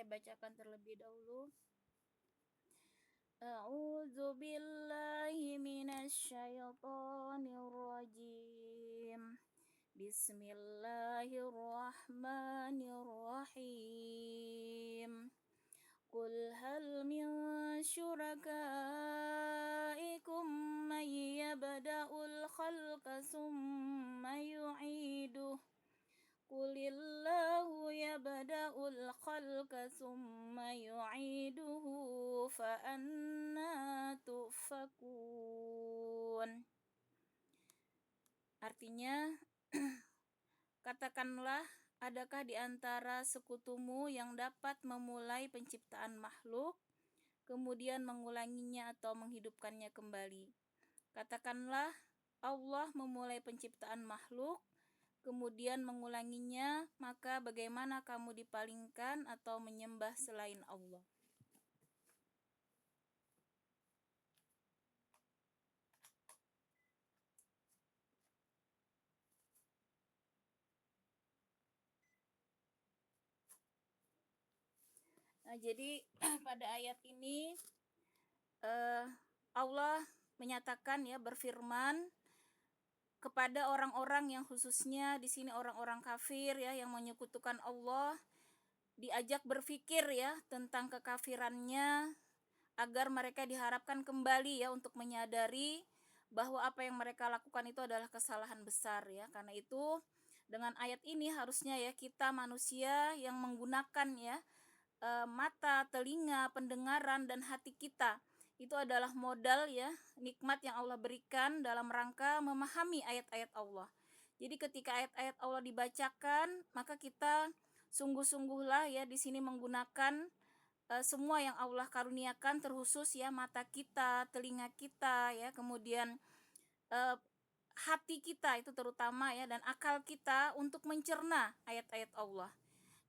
saya bacakan terlebih dahulu. A'udzu billahi minasy syaithanir rajim. Bismillahirrahmanirrahim. Qul hal min syurakaikum man yabda'ul khalqa tsumma yu'iduh. Qulillahu yabda'ul khalqa tsumma yu'iduhu fa anna tufakun. Artinya, katakanlah, adakah di antara sekutumu yang dapat memulai penciptaan makhluk, kemudian mengulanginya atau menghidupkannya kembali? Katakanlah, Allah memulai penciptaan makhluk, kemudian mengulanginya, maka bagaimana kamu dipalingkan atau menyembah selain Allah? Nah, jadi pada ayat ini Allah menyatakan, ya, berfirman kepada orang-orang yang khususnya di sini orang-orang kafir, ya, yang menyekutukan Allah, diajak berpikir, ya, tentang kekafirannya agar mereka diharapkan kembali, ya, untuk menyadari bahwa apa yang mereka lakukan itu adalah kesalahan besar, ya. Karena itu dengan ayat ini harusnya, ya, kita manusia yang menggunakan, ya, mata, telinga, pendengaran dan hati kita itu adalah modal, ya, nikmat yang Allah berikan dalam rangka memahami ayat-ayat Allah. Jadi ketika ayat-ayat Allah dibacakan, maka kita sungguh-sungguhlah, ya, di sini menggunakan semua yang Allah karuniakan, terkhusus, ya, mata kita, telinga kita, ya, kemudian hati kita itu terutama, ya, dan akal kita untuk mencerna ayat-ayat Allah.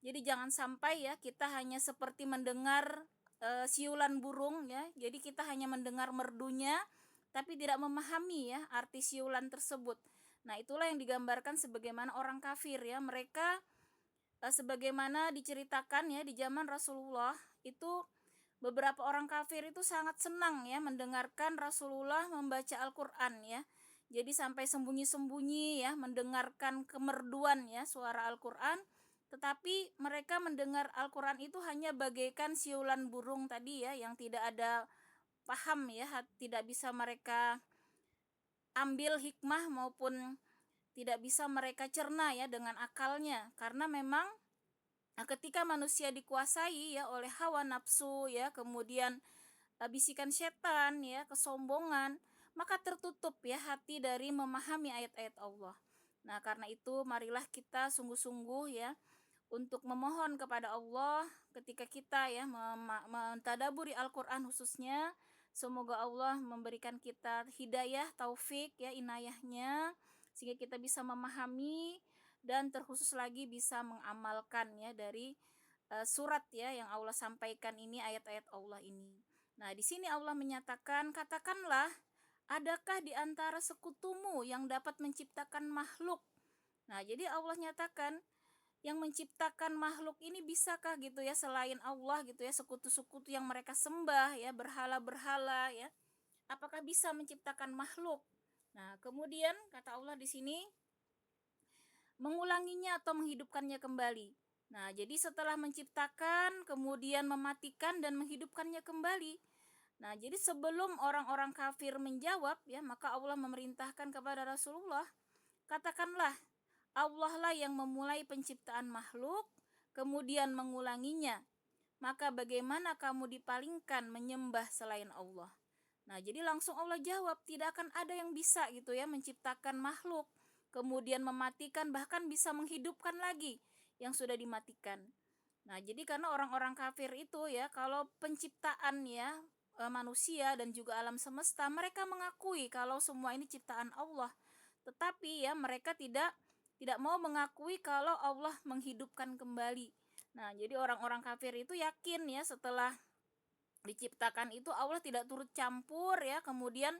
Jadi jangan sampai, ya, kita hanya seperti mendengar siulan burung, ya. Jadi kita hanya mendengar merdunya tapi tidak memahami, ya, arti siulan tersebut. Nah, itulah yang digambarkan sebagaimana orang kafir, ya. Mereka sebagaimana diceritakan, ya, di zaman Rasulullah itu beberapa orang kafir itu sangat senang, ya, mendengarkan Rasulullah membaca Al-Qur'an, ya. Jadi sampai sembunyi-sembunyi, ya, mendengarkan kemerduan, ya, suara Al-Qur'an, tetapi mereka mendengar Al-Qur'an itu hanya bagaikan siulan burung tadi, ya, yang tidak ada paham, ya, tidak bisa mereka ambil hikmah maupun tidak bisa mereka cerna, ya, dengan akalnya. Karena memang ketika manusia dikuasai, ya, oleh hawa nafsu, ya, kemudian bisikan setan, ya, kesombongan, maka tertutup, ya, hati dari memahami ayat-ayat Allah. Nah, karena itu marilah kita sungguh-sungguh, ya, untuk memohon kepada Allah ketika kita, ya, mentadaburi Al-Qur'an khususnya, semoga Allah memberikan kita hidayah, taufik, ya, inayahnya, sehingga kita bisa memahami dan terkhusus lagi bisa mengamalkan, ya, dari surat, ya, yang Allah sampaikan ini, ayat-ayat Allah ini. Nah, di sini Allah menyatakan, katakanlah, adakah di antara sekutumu yang dapat menciptakan makhluk? Nah, jadi Allah nyatakan, yang menciptakan makhluk ini bisakah gitu, ya, selain Allah gitu, ya, sekutu-sekutu yang mereka sembah, ya, berhala-berhala, ya. Apakah bisa menciptakan makhluk? Nah, kemudian kata Allah di sini, mengulanginya atau menghidupkannya kembali. Nah, jadi setelah menciptakan, kemudian mematikan dan menghidupkannya kembali. Nah, jadi sebelum orang-orang kafir menjawab, ya, maka Allah memerintahkan kepada Rasulullah, katakanlah, Allah lah yang memulai penciptaan makhluk, kemudian mengulanginya. Maka bagaimana kamu dipalingkan menyembah selain Allah? Nah, jadi langsung Allah jawab, tidak akan ada yang bisa gitu, ya, menciptakan makhluk, kemudian mematikan, bahkan bisa menghidupkan lagi yang sudah dimatikan. Nah, jadi karena orang-orang kafir itu, ya, kalau penciptaan, ya, manusia dan juga alam semesta, mereka mengakui kalau semua ini ciptaan Allah. Tetapi, ya, mereka tidak mau mengakui kalau Allah menghidupkan kembali. Nah, jadi orang-orang kafir itu yakin, ya, setelah diciptakan itu Allah tidak turut campur, ya, kemudian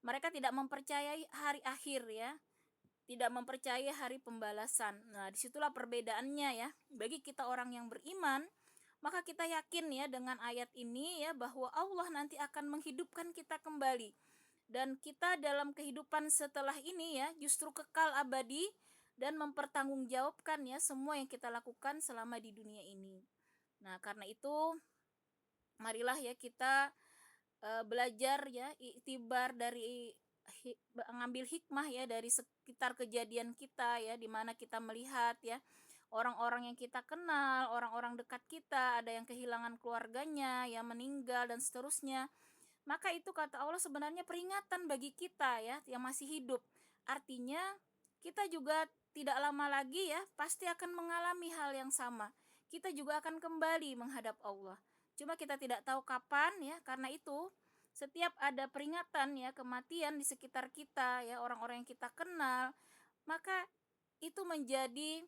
mereka tidak mempercayai hari akhir, ya, tidak mempercayai hari pembalasan. Nah, disitulah perbedaannya, ya. Bagi kita orang yang beriman, maka kita yakin ya dengan ayat ini ya bahwa Allah nanti akan menghidupkan kita kembali. Dan kita dalam kehidupan setelah ini ya justru kekal abadi dan mempertanggungjawabkan ya semua yang kita lakukan selama di dunia ini. Nah, karena itu marilah ya kita belajar ya iktibar dari ngambil hikmah ya dari sekitar kejadian kita ya di mana kita melihat ya orang-orang yang kita kenal, orang-orang dekat kita, ada yang kehilangan keluarganya, yang meninggal dan seterusnya. Maka itu kata Allah sebenarnya peringatan bagi kita ya yang masih hidup. Artinya kita juga tidak lama lagi ya pasti akan mengalami hal yang sama. Kita juga akan kembali menghadap Allah. Cuma kita tidak tahu kapan ya, karena itu setiap ada peringatan ya kematian di sekitar kita ya orang-orang yang kita kenal, maka itu menjadi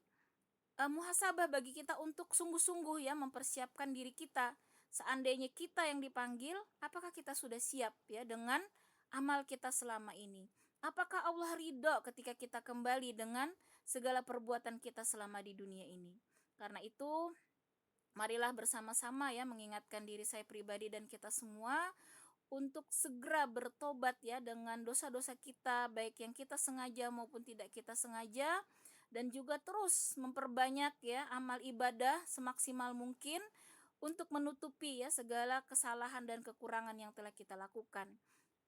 muhasabah bagi kita untuk sungguh-sungguh ya mempersiapkan diri kita. Seandainya kita yang dipanggil, apakah kita sudah siap ya dengan amal kita selama ini? Apakah Allah ridho ketika kita kembali dengan segala perbuatan kita selama di dunia ini? Karena itu, marilah bersama-sama ya mengingatkan diri saya pribadi dan kita semua untuk segera bertobat ya dengan dosa-dosa kita, baik yang kita sengaja maupun tidak kita sengaja, dan juga terus memperbanyak ya amal ibadah semaksimal mungkin untuk menutupi ya segala kesalahan dan kekurangan yang telah kita lakukan.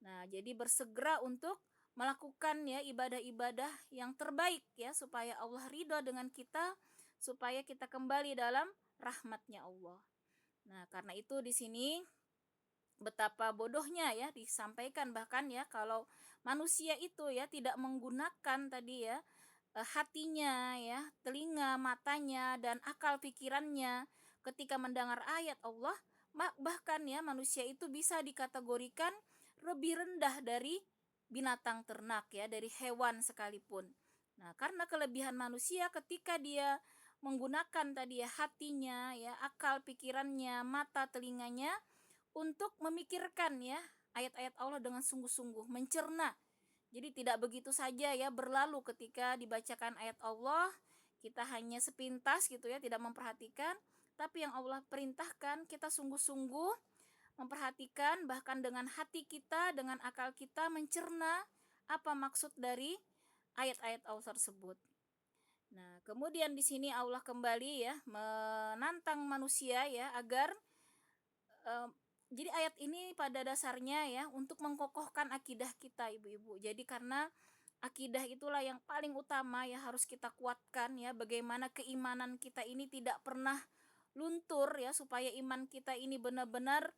Nah, jadi bersegera untuk melakukan ya ibadah-ibadah yang terbaik ya supaya Allah ridho dengan kita, supaya kita kembali dalam rahmatnya Allah. Nah, karena itu di sini betapa bodohnya ya disampaikan bahkan ya kalau manusia itu ya tidak menggunakan tadi ya hatinya ya, telinga, matanya dan akal pikirannya ketika mendengar ayat Allah, bahkan ya manusia itu bisa dikategorikan lebih rendah dari binatang ternak ya, dari hewan sekalipun. Nah, karena kelebihan manusia ketika dia menggunakan tadi ya hatinya ya, akal pikirannya, mata telinganya untuk memikirkan ya ayat-ayat Allah dengan sungguh-sungguh, mencerna. Jadi tidak begitu saja ya berlalu ketika dibacakan ayat Allah, kita hanya sepintas gitu ya, tidak memperhatikan, tapi yang Allah perintahkan kita sungguh-sungguh memperhatikan, bahkan dengan hati kita, dengan akal kita mencerna apa maksud dari ayat-ayat Allah tersebut. Nah, kemudian di sini Allah kembali ya menantang manusia ya agar Eee, jadi ayat ini pada dasarnya ya untuk mengkokohkan akidah kita ibu-ibu. Jadi karena akidah itulah yang paling utama ya harus kita kuatkan ya, bagaimana keimanan kita ini tidak pernah luntur ya, supaya iman kita ini benar-benar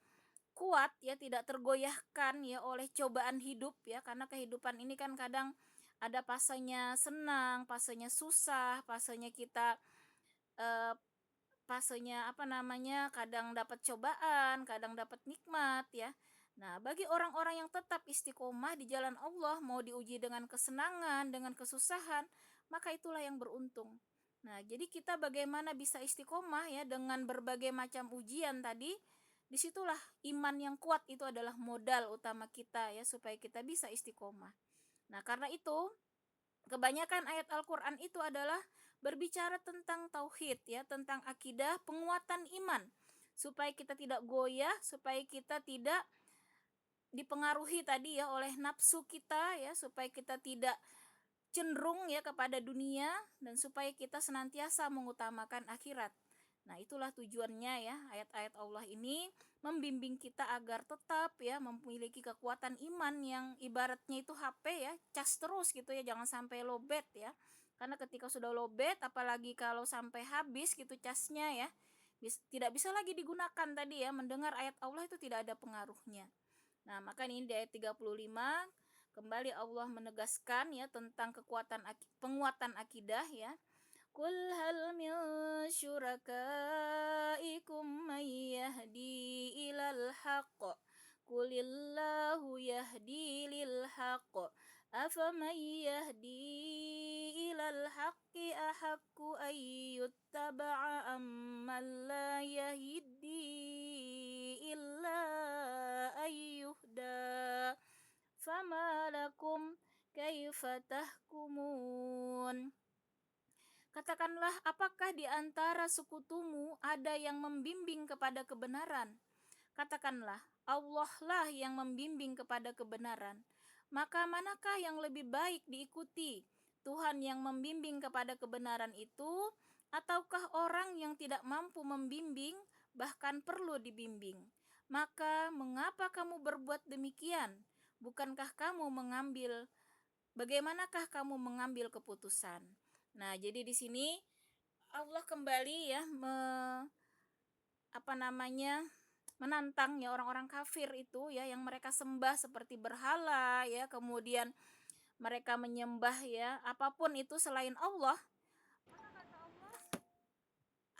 kuat ya, tidak tergoyahkan ya oleh cobaan hidup ya. Karena kehidupan ini kan kadang ada fasenya senang, fasenya susah, fasenya kita, eee fasenya, apa namanya, kadang dapat cobaan, kadang dapat nikmat ya. Nah, bagi orang-orang yang tetap istiqomah di jalan Allah, mau diuji dengan kesenangan, dengan kesusahan, maka itulah yang beruntung. Nah, jadi kita bagaimana bisa istiqomah ya dengan berbagai macam ujian tadi, disitulah iman yang kuat itu adalah modal utama kita ya supaya kita bisa istiqomah. Nah, karena itu kebanyakan ayat Al-Quran itu adalah berbicara tentang tauhid ya, tentang akidah, penguatan iman. Supaya kita tidak goyah, supaya kita tidak dipengaruhi tadi ya oleh nafsu kita ya, supaya kita tidak cenderung ya kepada dunia dan supaya kita senantiasa mengutamakan akhirat. Nah, itulah tujuannya ya, ayat-ayat Allah ini membimbing kita agar tetap ya memiliki kekuatan iman yang ibaratnya itu HP ya, cas terus gitu ya, jangan sampai lowbat ya. Karena ketika sudah lowbat apalagi kalau sampai habis gitu casnya ya, tidak bisa lagi digunakan tadi ya, mendengar ayat Allah itu tidak ada pengaruhnya. Nah, maka ini di ayat 35 kembali Allah menegaskan ya tentang penguatan akidah ya. Qul hal min syurakaikum may yahdi ilal haqq. Qulillahu yahdi lil haqq. Afaman yahdi ilal haqqi ahaqqu ayyuttaba'a amman la yahdi illa ayyuhda. Fama lakum kaifa tahkumun. Katakanlah, apakah di antara sekutumu ada yang membimbing kepada kebenaran? Katakanlah, Allah lah yang membimbing kepada kebenaran. Maka manakah yang lebih baik diikuti? Tuhan yang membimbing kepada kebenaran itu, ataukah orang yang tidak mampu membimbing, bahkan perlu dibimbing? Maka mengapa kamu berbuat demikian? Bukankah kamu bagaimanakah kamu mengambil keputusan? Nah, jadi di sini Allah kembali ya apa namanya menantang ya orang-orang kafir itu ya yang mereka sembah seperti berhala ya, kemudian mereka menyembah ya apapun itu selain Allah. Maka kata Allah,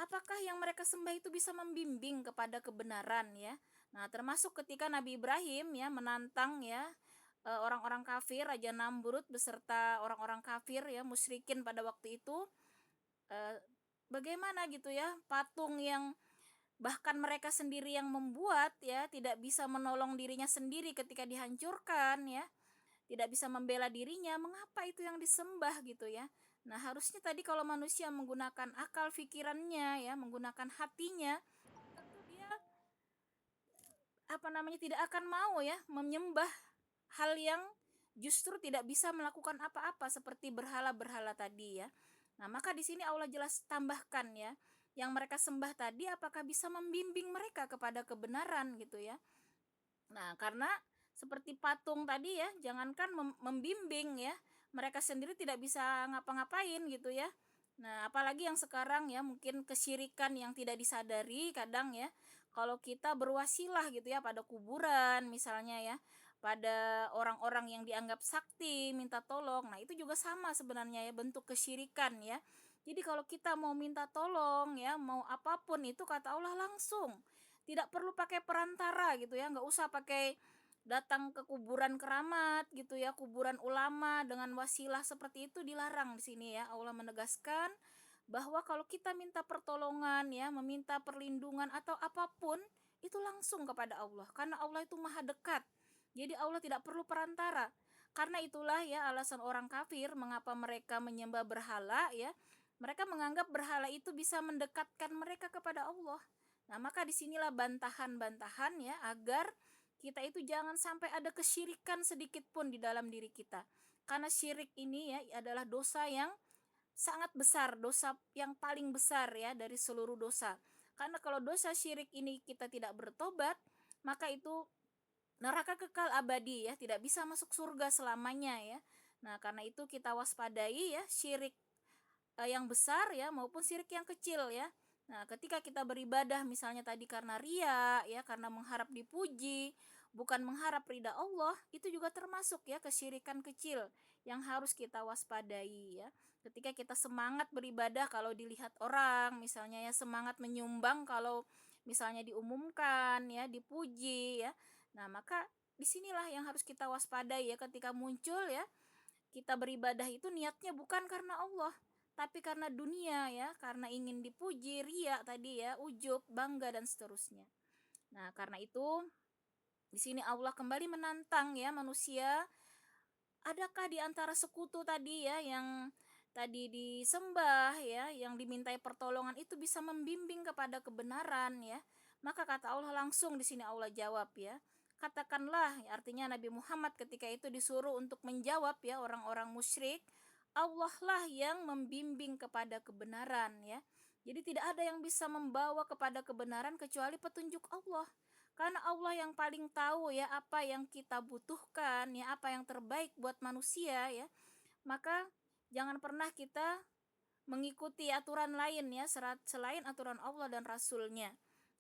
apakah yang mereka sembah itu bisa membimbing kepada kebenaran ya? Nah, termasuk ketika Nabi Ibrahim ya menantang ya orang-orang kafir, Raja Namrud beserta orang-orang kafir ya musyrikin pada waktu itu, eh, bagaimana gitu ya patung yang bahkan mereka sendiri yang membuat ya tidak bisa menolong dirinya sendiri ketika dihancurkan ya, tidak bisa membela dirinya, mengapa itu yang disembah gitu ya. Nah, harusnya tadi kalau manusia menggunakan akal pikirannya ya, menggunakan hatinya, tentu dia apa namanya tidak akan mau ya menyembah hal yang justru tidak bisa melakukan apa-apa seperti berhala-berhala tadi ya. Nah, maka di sini Allah jelas tambahkan ya, yang mereka sembah tadi apakah bisa membimbing mereka kepada kebenaran gitu ya. Nah, karena seperti patung tadi ya, jangankan membimbing ya, mereka sendiri tidak bisa ngapa-ngapain gitu ya. Nah, apalagi yang sekarang ya, mungkin kesyirikan yang tidak disadari kadang ya, kalau kita berwasilah gitu ya pada kuburan misalnya ya, pada orang-orang yang dianggap sakti, minta tolong. Nah, itu juga sama sebenarnya ya, bentuk kesyirikan ya. Jadi kalau kita mau minta tolong ya, mau apapun itu kata Allah langsung. Tidak perlu pakai perantara gitu ya, nggak usah pakai datang ke kuburan keramat gitu ya, kuburan ulama dengan wasilah seperti itu dilarang di sini ya. Allah menegaskan bahwa kalau kita minta pertolongan ya, meminta perlindungan atau apapun itu langsung kepada Allah karena Allah itu maha dekat. Jadi Allah tidak perlu perantara. Karena itulah ya alasan orang kafir mengapa mereka menyembah berhala ya. Mereka menganggap berhala itu bisa mendekatkan mereka kepada Allah. Nah, maka disinilah bantahan-bantahan ya agar kita itu jangan sampai ada kesyirikan sedikit pun di dalam diri kita. Karena syirik ini ya adalah dosa yang sangat besar, dosa yang paling besar ya dari seluruh dosa. Karena kalau dosa syirik ini kita tidak bertobat, maka itu neraka kekal abadi ya, tidak bisa masuk surga selamanya ya. Nah, karena itu kita waspadai ya syirik yang besar ya maupun syirik yang kecil ya. Nah, ketika kita beribadah misalnya tadi karena ria ya, karena mengharap dipuji, bukan mengharap ridha Allah, itu juga termasuk ya kesyirikan kecil yang harus kita waspadai ya. Ketika kita semangat beribadah kalau dilihat orang, misalnya ya semangat menyumbang kalau misalnya diumumkan ya, dipuji ya. Nah, maka disinilah yang harus kita waspadai ya ketika muncul ya kita beribadah itu niatnya bukan karena Allah, tapi karena dunia ya, karena ingin dipuji, ria tadi ya, ujub, bangga dan seterusnya. Nah, karena itu di sini Allah kembali menantang ya manusia, adakah di antara sekutu tadi ya yang tadi disembah ya, yang dimintai pertolongan itu bisa membimbing kepada kebenaran ya? Maka kata Allah langsung di sini Allah jawab ya. Katakanlah, ya, artinya Nabi Muhammad ketika itu disuruh untuk menjawab ya orang-orang musyrik, Allah lah yang membimbing kepada kebenaran ya. Jadi tidak ada yang bisa membawa kepada kebenaran kecuali petunjuk Allah. Karena Allah yang paling tahu ya apa yang kita butuhkan, ya apa yang terbaik buat manusia ya. Maka jangan pernah kita mengikuti aturan lain ya selain aturan Allah dan Rasulnya.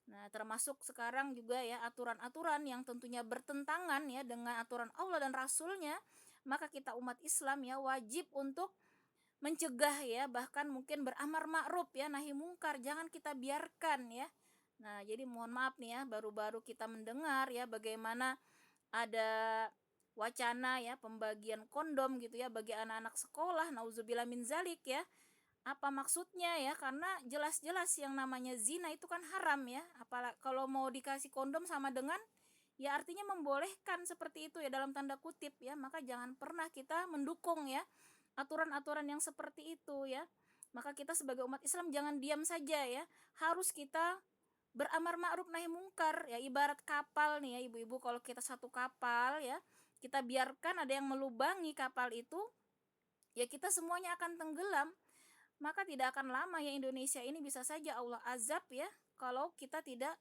Nah, termasuk sekarang juga ya aturan-aturan yang tentunya bertentangan ya dengan aturan Allah dan Rasulnya, maka kita umat Islam ya wajib untuk mencegah ya, bahkan mungkin beramar ma'ruf ya, nahi mungkar, jangan kita biarkan ya. Nah, jadi mohon maaf nih ya, baru-baru kita mendengar ya bagaimana ada wacana ya pembagian kondom gitu ya bagi anak-anak sekolah, nauzubillah min zalik ya. Apa maksudnya ya? Karena jelas-jelas yang namanya zina itu kan haram ya. Apalagi kalau mau dikasih kondom sama dengan ya artinya membolehkan seperti itu ya dalam tanda kutip ya. Maka jangan pernah kita mendukung ya aturan-aturan yang seperti itu ya. Maka kita sebagai umat Islam jangan diam saja ya, harus kita beramar ma'ruf nahi mungkar, ya ibarat kapal nih ya ibu-ibu, kalau kita satu kapal ya, kita biarkan ada yang melubangi kapal itu, ya kita semuanya akan tenggelam. Maka tidak akan lama ya Indonesia ini bisa saja Allah azab ya, kalau kita tidak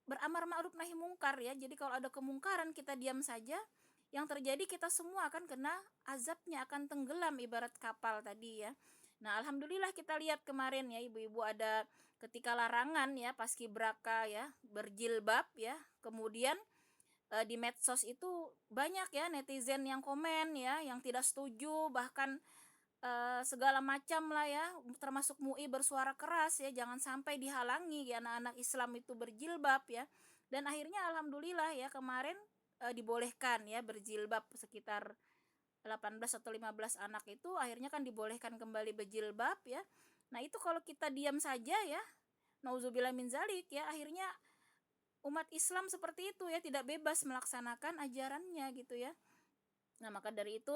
beramar ma'ruf nahi mungkar ya. Jadi kalau ada kemungkaran kita diam saja, yang terjadi kita semua akan kena azabnya, akan tenggelam ibarat kapal tadi ya. Nah, alhamdulillah kita lihat kemarin ya ibu-ibu, ada ketika larangan ya paskibraka ya berjilbab ya. Kemudian di medsos itu banyak ya netizen yang komen ya, yang tidak setuju, bahkan segala macam lah ya, termasuk MUI bersuara keras ya, jangan sampai dihalangi ya anak-anak Islam itu berjilbab ya. Dan akhirnya alhamdulillah ya kemarin dibolehkan ya berjilbab, sekitar 18 atau 15 anak itu akhirnya kan dibolehkan kembali berjilbab ya. Nah, itu kalau kita diam saja ya, nauzubillah min zalik ya, akhirnya umat Islam seperti itu ya, tidak bebas melaksanakan ajarannya gitu ya. Nah, maka dari itu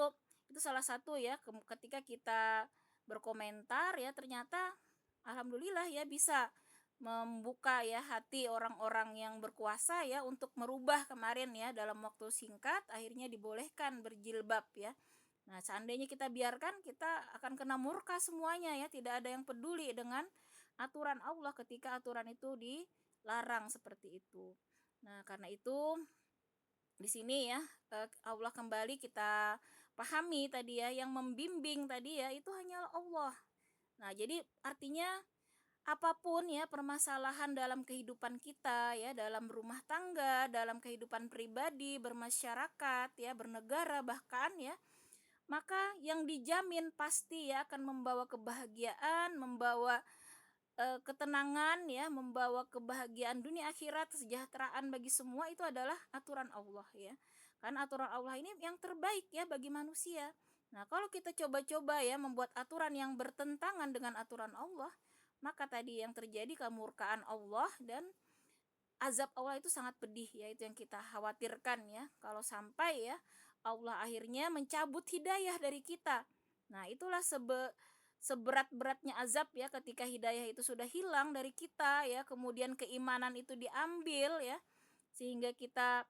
salah satu ya, ketika kita berkomentar ya, ternyata alhamdulillah ya bisa membuka ya hati orang-orang yang berkuasa ya untuk merubah kemarin ya, dalam waktu singkat akhirnya dibolehkan berjilbab ya. Nah, seandainya kita biarkan, kita akan kena murka semuanya ya, tidak ada yang peduli dengan aturan Allah ketika aturan itu dilarang seperti itu. Nah, karena itu di sini ya, Allah kembali kita pahami tadi ya, yang membimbing tadi ya itu hanyalah Allah. Nah, jadi artinya apapun ya permasalahan dalam kehidupan kita ya, dalam rumah tangga, dalam kehidupan pribadi, bermasyarakat ya, bernegara bahkan ya, maka yang dijamin pasti ya akan membawa kebahagiaan, membawa ketenangan ya, membawa kebahagiaan dunia akhirat, kesejahteraan bagi semua, itu adalah aturan Allah ya. Karena aturan Allah ini yang terbaik ya bagi manusia. Nah, kalau kita coba-coba ya membuat aturan yang bertentangan dengan aturan Allah, maka tadi yang terjadi kemurkaan Allah dan azab Allah itu sangat pedih ya, itu yang kita khawatirkan ya. Kalau sampai ya Allah akhirnya mencabut hidayah dari kita. Nah, itulah seberat-beratnya azab ya, ketika hidayah itu sudah hilang dari kita ya, kemudian keimanan itu diambil ya, sehingga kita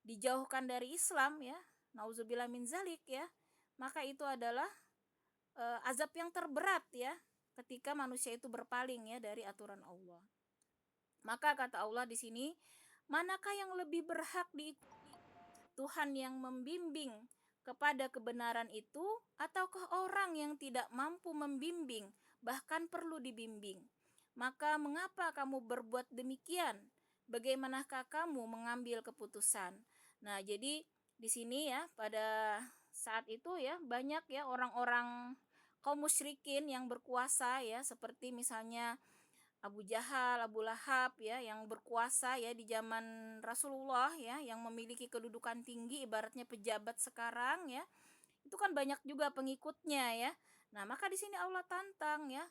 dijauhkan dari Islam ya. Nauzubillah min zalik ya. Maka itu adalah azab yang terberat ya, ketika manusia itu berpaling ya dari aturan Allah. Maka kata Allah di sini, manakah yang lebih berhak diikuti? Tuhan yang membimbing kepada kebenaran itu, ataukah orang yang tidak mampu membimbing, bahkan perlu dibimbing? Maka mengapa kamu berbuat demikian? Bagaimanakah kamu mengambil keputusan? Nah, jadi di sini ya, pada saat itu ya banyak ya orang-orang kaum musyrikin yang berkuasa ya, seperti misalnya Abu Jahal, Abu Lahab ya, yang berkuasa ya di zaman Rasulullah ya, yang memiliki kedudukan tinggi ibaratnya pejabat sekarang ya. Itu kan banyak juga pengikutnya ya. Nah, maka di sini Allah tantang ya,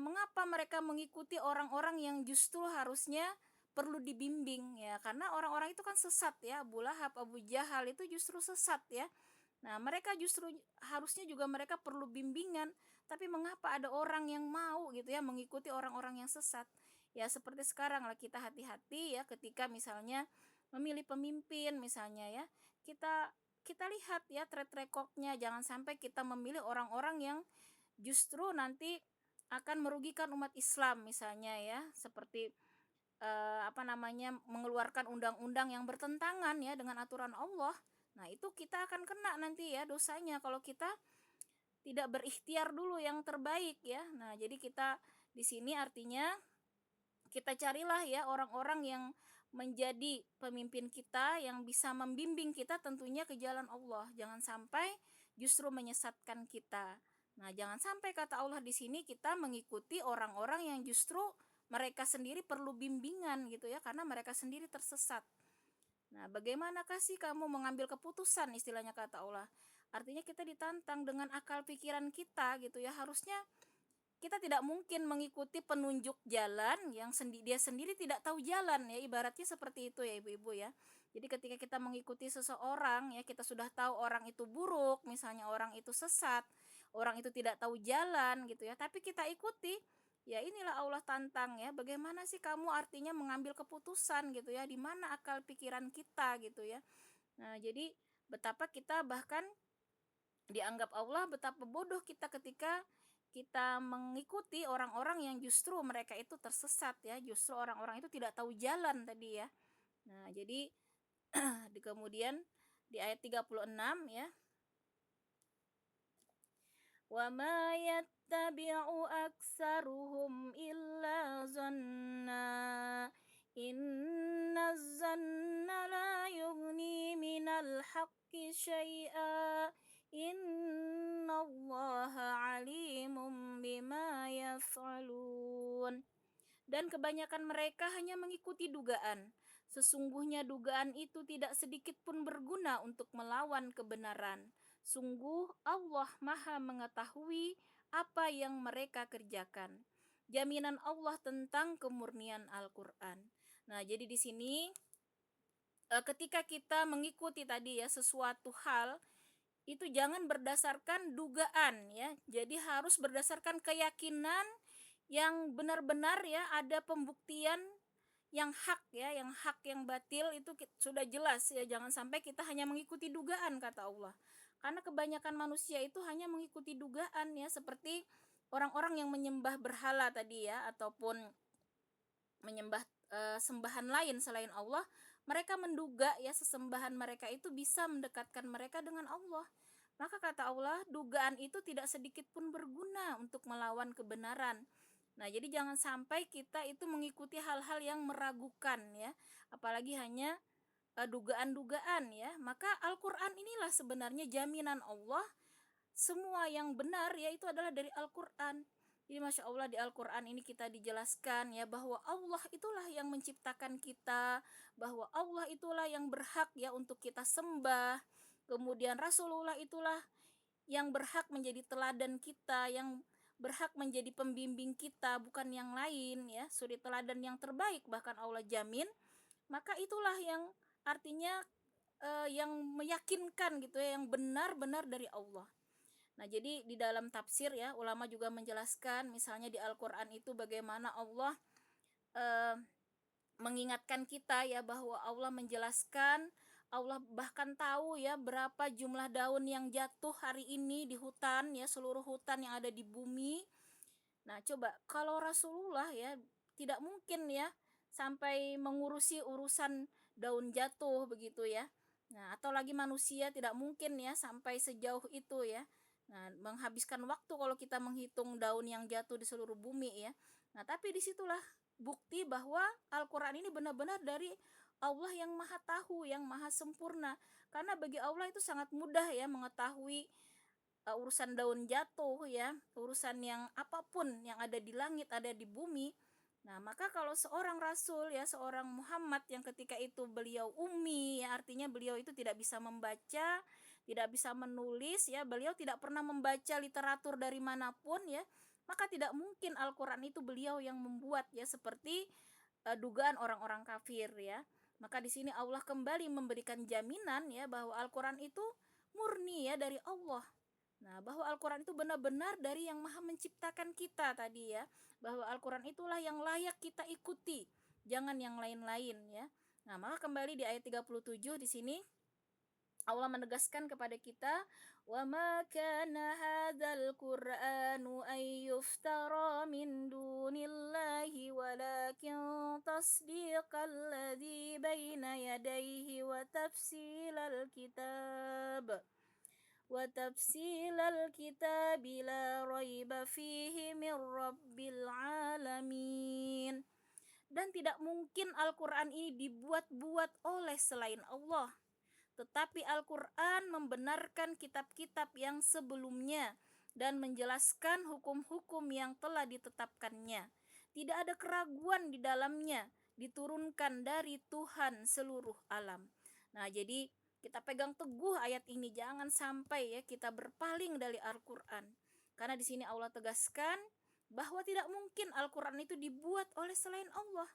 mengapa mereka mengikuti orang-orang yang justru harusnya perlu dibimbing ya, karena orang-orang itu kan sesat ya, Abu Lahab, Abu Jahal itu justru sesat ya. Nah, mereka justru harusnya juga mereka perlu bimbingan, tapi mengapa ada orang yang mau gitu ya mengikuti orang-orang yang sesat? Ya seperti sekarang lah, kita hati-hati ya ketika misalnya memilih pemimpin misalnya ya. Kita kita lihat ya track recordnya, jangan sampai kita memilih orang-orang yang justru nanti akan merugikan umat Islam misalnya ya, seperti mengeluarkan undang-undang yang bertentangan ya dengan aturan Allah. Nah, itu kita akan kena nanti ya dosanya kalau kita tidak berikhtiar dulu yang terbaik ya. Nah, jadi kita di sini artinya kita carilah ya orang-orang yang menjadi pemimpin kita, yang bisa membimbing kita tentunya ke jalan Allah. Jangan sampai justru menyesatkan kita. Nah, jangan sampai kata Allah di sini kita mengikuti orang-orang yang justru mereka sendiri perlu bimbingan gitu ya, karena mereka sendiri tersesat. Nah, bagaimanakah sih kamu mengambil keputusan, istilahnya kata Allah. Artinya kita ditantang dengan akal pikiran kita gitu ya. Harusnya kita tidak mungkin mengikuti penunjuk jalan yang dia sendiri tidak tahu jalan ya, ibaratnya seperti itu ya ibu-ibu ya. Jadi ketika kita mengikuti seseorang ya, kita sudah tahu orang itu buruk, misalnya orang itu sesat, orang itu tidak tahu jalan gitu ya, tapi kita ikuti, ya inilah Allah tantang ya, bagaimana sih kamu artinya mengambil keputusan gitu ya, di mana akal pikiran kita gitu ya. Nah, jadi betapa kita bahkan dianggap Allah, betapa bodoh kita ketika kita mengikuti orang-orang yang justru mereka itu tersesat ya, justru orang-orang itu tidak tahu jalan tadi ya. Nah, jadi di kemudian di ayat 36 ya, wa ma yattabi'u aksaruhum illa zanna inna zanna la yughni minal haqqi syai'a innallaha alimum bima yaf'alun. Dan kebanyakan mereka hanya mengikuti dugaan. Sesungguhnya dugaan itu tidak sedikit pun berguna untuk melawan kebenaran. Sungguh Allah Maha mengetahui apa yang mereka kerjakan. Jaminan Allah tentang kemurnian Al-Qur'an. Nah, jadi di sini ketika kita mengikuti tadi ya sesuatu hal itu jangan berdasarkan dugaan ya. Jadi harus berdasarkan keyakinan yang benar-benar ya, ada pembuktian yang hak ya, yang hak yang batil itu sudah jelas ya, jangan sampai kita hanya mengikuti dugaan kata Allah. Karena kebanyakan manusia itu hanya mengikuti dugaan ya, seperti orang-orang yang menyembah berhala tadi ya, ataupun menyembah sembahan lain selain Allah, mereka menduga ya sesembahan mereka itu bisa mendekatkan mereka dengan Allah. Maka kata Allah, dugaan itu tidak sedikit pun berguna untuk melawan kebenaran. Nah, jadi jangan sampai kita itu mengikuti hal-hal yang meragukan ya, apalagi hanya dugaan-dugaan ya. Maka Al-Qur'an inilah sebenarnya jaminan Allah, semua yang benar yaitu adalah dari Al-Qur'an. Jadi Masya Allah, di Al-Quran ini kita dijelaskan ya, bahwa Allah itulah yang menciptakan kita, bahwa Allah itulah yang berhak ya untuk kita sembah. Kemudian Rasulullah itulah yang berhak menjadi teladan kita, yang berhak menjadi pembimbing kita, bukan yang lain ya. Suri teladan yang terbaik bahkan Allah jamin. Maka itulah yang artinya yang meyakinkan gitu ya, yang benar-benar dari Allah. Nah, jadi di dalam tafsir ya, ulama juga menjelaskan misalnya di Al-Qur'an itu bagaimana Allah eh, mengingatkan kita ya, bahwa Allah menjelaskan, Allah bahkan tahu ya berapa jumlah daun yang jatuh hari ini di hutan ya, seluruh hutan yang ada di bumi. Nah, coba kalau Rasulullah ya tidak mungkin ya sampai mengurusi urusan daun jatuh begitu ya. Nah, atau lagi manusia tidak mungkin ya sampai sejauh itu ya. Nah, menghabiskan waktu kalau kita menghitung daun yang jatuh di seluruh bumi ya. Nah, tapi disitulah bukti bahwa Al-Quran ini benar-benar dari Allah yang maha tahu, yang maha sempurna. Karena bagi Allah itu sangat mudah ya mengetahui urusan daun jatuh ya, urusan yang apapun yang ada di langit, ada di bumi. Nah, maka kalau seorang rasul ya, seorang Muhammad yang ketika itu beliau ummi ya, artinya beliau itu tidak bisa membaca, tidak bisa menulis ya, beliau tidak pernah membaca literatur dari manapun ya, maka tidak mungkin Al-Qur'an itu beliau yang membuat ya, seperti dugaan orang-orang kafir ya. Maka di sini Allah kembali memberikan jaminan ya, bahwa Al-Qur'an itu murni ya dari Allah. Nah, bahwa Al-Quran itu benar-benar dari yang maha menciptakan kita tadi ya. Bahwa Al-Quran itulah yang layak kita ikuti, jangan yang lain-lain ya. Nah, maka kembali di ayat 37 di sini Allah menegaskan kepada kita, wa ma kana hadzal qur'anu ay yuftara min dunillahi walakin tasdiqal ladzi baina yadayhi wa tafsilal kitab وتفصيل الكتاب لا ريب فيه من رب العالمين. Dan tidak mungkin Al-Quran ini dibuat-buat oleh selain Allah, tetapi Al-Quran membenarkan kitab-kitab yang sebelumnya dan menjelaskan hukum-hukum yang telah ditetapkannya. Tidak ada keraguan di dalamnya, diturunkan dari Tuhan seluruh alam. Nah, jadi kita pegang teguh ayat ini, jangan sampai ya kita berpaling dari Al-Quran. Karena di sini Allah tegaskan bahwa tidak mungkin Al-Quran itu dibuat oleh selain Allah.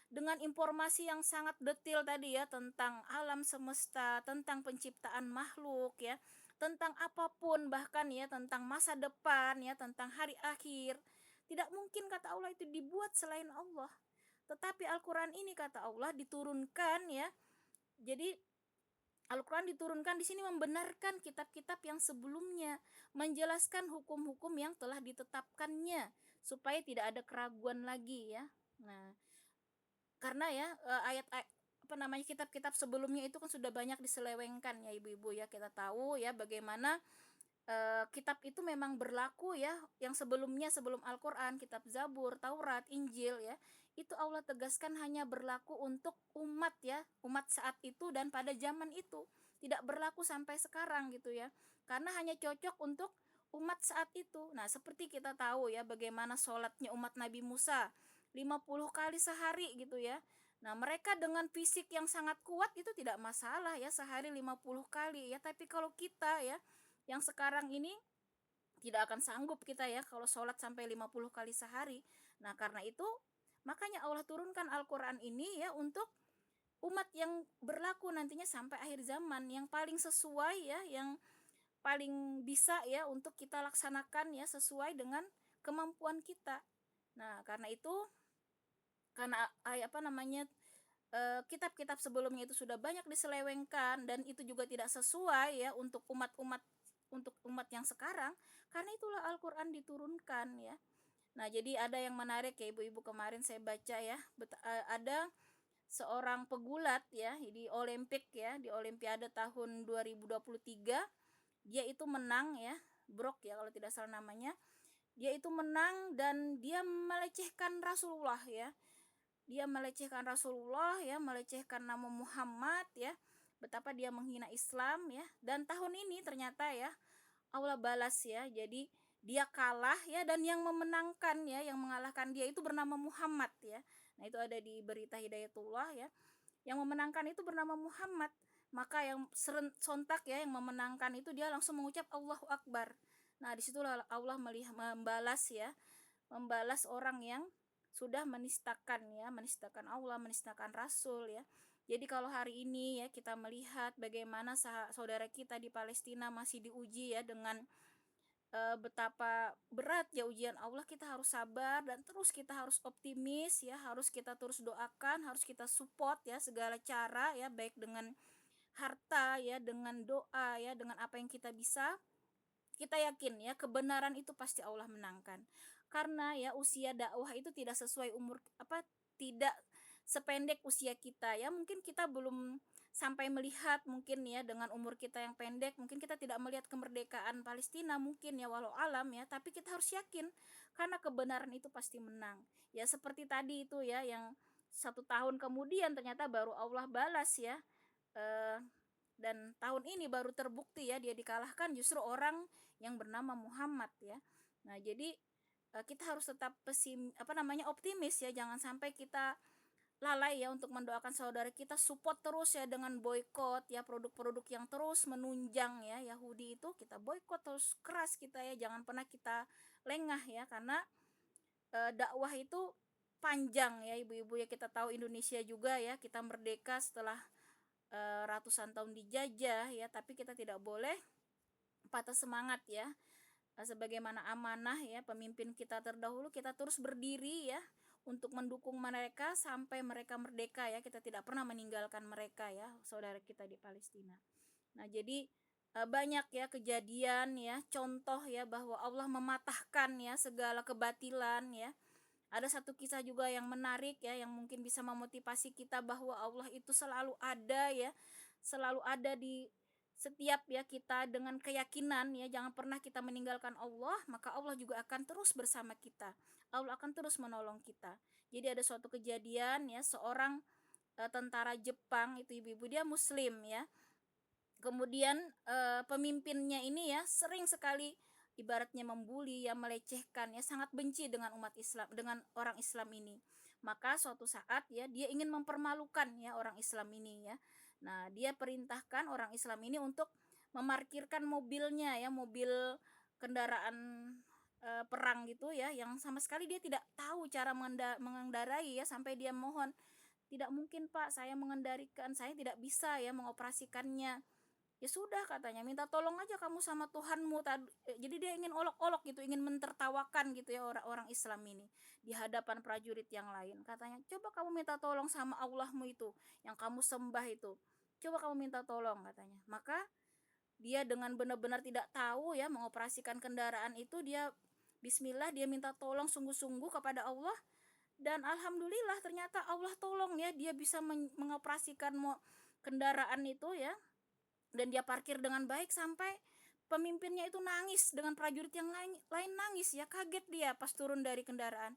Dengan informasi yang sangat detail tadi ya, tentang alam semesta, tentang penciptaan makhluk ya, tentang apapun, bahkan ya tentang masa depan ya, tentang hari akhir. Tidak mungkin kata Allah itu dibuat selain Allah. Tetapi Al-Qur'an ini kata Allah diturunkan ya. Jadi Al-Quran diturunkan di sini membenarkan kitab-kitab yang sebelumnya, menjelaskan hukum-hukum yang telah ditetapkannya, supaya tidak ada keraguan lagi ya. Nah, karena ya apa namanya, kitab-kitab sebelumnya itu kan sudah banyak diselewengkan ya ibu-ibu ya. Kita tahu ya bagaimana kitab itu memang berlaku ya, yang sebelumnya sebelum Al-Quran, kitab Zabur, Taurat, Injil ya, itu Allah tegaskan hanya berlaku untuk umat ya, umat saat itu dan pada zaman itu, tidak berlaku sampai sekarang gitu ya, karena hanya cocok untuk umat saat itu. Nah, seperti kita tahu ya bagaimana sholatnya umat Nabi Musa 50 kali sehari gitu ya. Nah, mereka dengan fisik yang sangat kuat itu tidak masalah ya, sehari 50 kali ya, tapi kalau kita ya yang sekarang ini tidak akan sanggup kita ya kalau sholat sampai 50 kali sehari. Nah, karena itu makanya Allah turunkan Al-Quran ini ya untuk umat yang berlaku nantinya sampai akhir zaman, yang paling sesuai ya, yang paling bisa ya untuk kita laksanakan ya sesuai dengan kemampuan kita. Nah, karena itu, karena apa namanya, kitab-kitab sebelumnya itu sudah banyak diselewengkan dan itu juga tidak sesuai ya untuk umat yang sekarang, karena itulah Al-Qur'an diturunkan ya. Nah, jadi ada yang menarik ya ibu-ibu, kemarin saya baca ya, ada seorang pegulat ya di Olimpik ya, di Olimpiade tahun 2023, dia itu menang ya, Brok ya kalau tidak salah namanya. Dia itu menang dan dia melecehkan Rasulullah ya. Dia melecehkan Rasulullah ya, melecehkan nama Muhammad ya, betapa dia menghina Islam ya. Dan tahun ini ternyata ya Allah balas ya, jadi dia kalah ya, dan yang memenangkan ya, yang mengalahkan dia itu bernama Muhammad ya. Nah, itu ada di berita Hidayatullah ya, yang memenangkan itu bernama Muhammad. Maka yang sontak ya, yang memenangkan itu dia langsung mengucap Allahu Akbar. Nah, disitulah Allah membalas ya, membalas orang yang sudah menistakan ya, menistakan Allah, menistakan Rasul ya. Jadi kalau hari ini ya kita melihat bagaimana saudara kita di Palestina masih diuji ya dengan betapa berat ya ujian Allah, kita harus sabar dan terus kita harus optimis ya, harus kita terus doakan, harus kita support ya segala cara ya, baik dengan harta ya, dengan doa ya, dengan apa yang kita bisa. Kita yakin ya kebenaran itu pasti Allah menangkan. Karena ya usia dakwah itu tidak sesuai umur, apa, tidak sependek usia kita ya. Mungkin kita belum sampai melihat, mungkin ya dengan umur kita yang pendek, mungkin kita tidak melihat kemerdekaan Palestina mungkin ya, walau alam ya, tapi kita harus yakin karena kebenaran itu pasti menang. Ya seperti tadi itu ya, yang 1 tahun kemudian ternyata baru Allah balas ya. Eh, dan tahun ini baru terbukti ya dia dikalahkan justru orang yang bernama Muhammad ya. Nah, jadi kita harus tetap optimis ya, jangan sampai kita lalai ya untuk mendoakan saudara kita, support terus ya dengan boykot ya produk-produk yang terus menunjang ya Yahudi itu, kita boykot terus keras kita ya, jangan pernah kita lengah ya, karena dakwah itu panjang ya ibu-ibu ya. Kita tahu Indonesia juga ya, kita merdeka setelah ratusan tahun dijajah ya, tapi kita tidak boleh patah semangat ya. Sebagaimana amanah ya pemimpin kita terdahulu, kita terus berdiri ya untuk mendukung mereka sampai mereka merdeka ya. Kita tidak pernah meninggalkan mereka ya, saudara kita di Palestina. Nah, jadi banyak ya kejadian ya, contoh ya bahwa Allah mematahkan ya segala kebatilan ya. Ada satu kisah juga yang menarik ya, yang mungkin bisa memotivasi kita bahwa Allah itu selalu ada ya, selalu ada di setiap ya kita, dengan keyakinan ya, jangan pernah kita meninggalkan Allah, maka Allah juga akan terus bersama kita. Allah akan terus menolong kita. Jadi ada suatu kejadian ya, seorang tentara Jepang itu ibu-ibu, dia muslim ya. Kemudian pemimpinnya ini ya sering sekali ibaratnya membuli ya, melecehkan ya, sangat benci dengan umat Islam, dengan orang Islam ini. Maka suatu saat ya dia ingin mempermalukan ya orang Islam ini ya. Nah, dia perintahkan orang Islam ini untuk memarkirkan mobilnya ya, mobil kendaraan perang gitu ya, yang sama sekali dia tidak tahu cara mengendarai ya, sampai dia mohon, "Tidak mungkin Pak, saya mengendarikan, saya tidak bisa ya mengoperasikannya." Ya sudah katanya, minta tolong aja kamu sama Tuhanmu. Jadi dia ingin olok-olok gitu, ingin mentertawakan gitu ya orang-orang Islam ini di hadapan prajurit yang lain. Katanya, "Coba kamu minta tolong sama Allahmu itu, yang kamu sembah itu. Coba kamu minta tolong," katanya. Maka dia dengan benar-benar tidak tahu ya mengoperasikan kendaraan itu, dia bismillah, dia minta tolong sungguh-sungguh kepada Allah, dan alhamdulillah ternyata Allah tolong ya, dia bisa mengoperasikan kendaraan itu ya, dan dia parkir dengan baik sampai pemimpinnya itu nangis, dengan prajurit yang lain nangis ya, kaget dia pas turun dari kendaraan.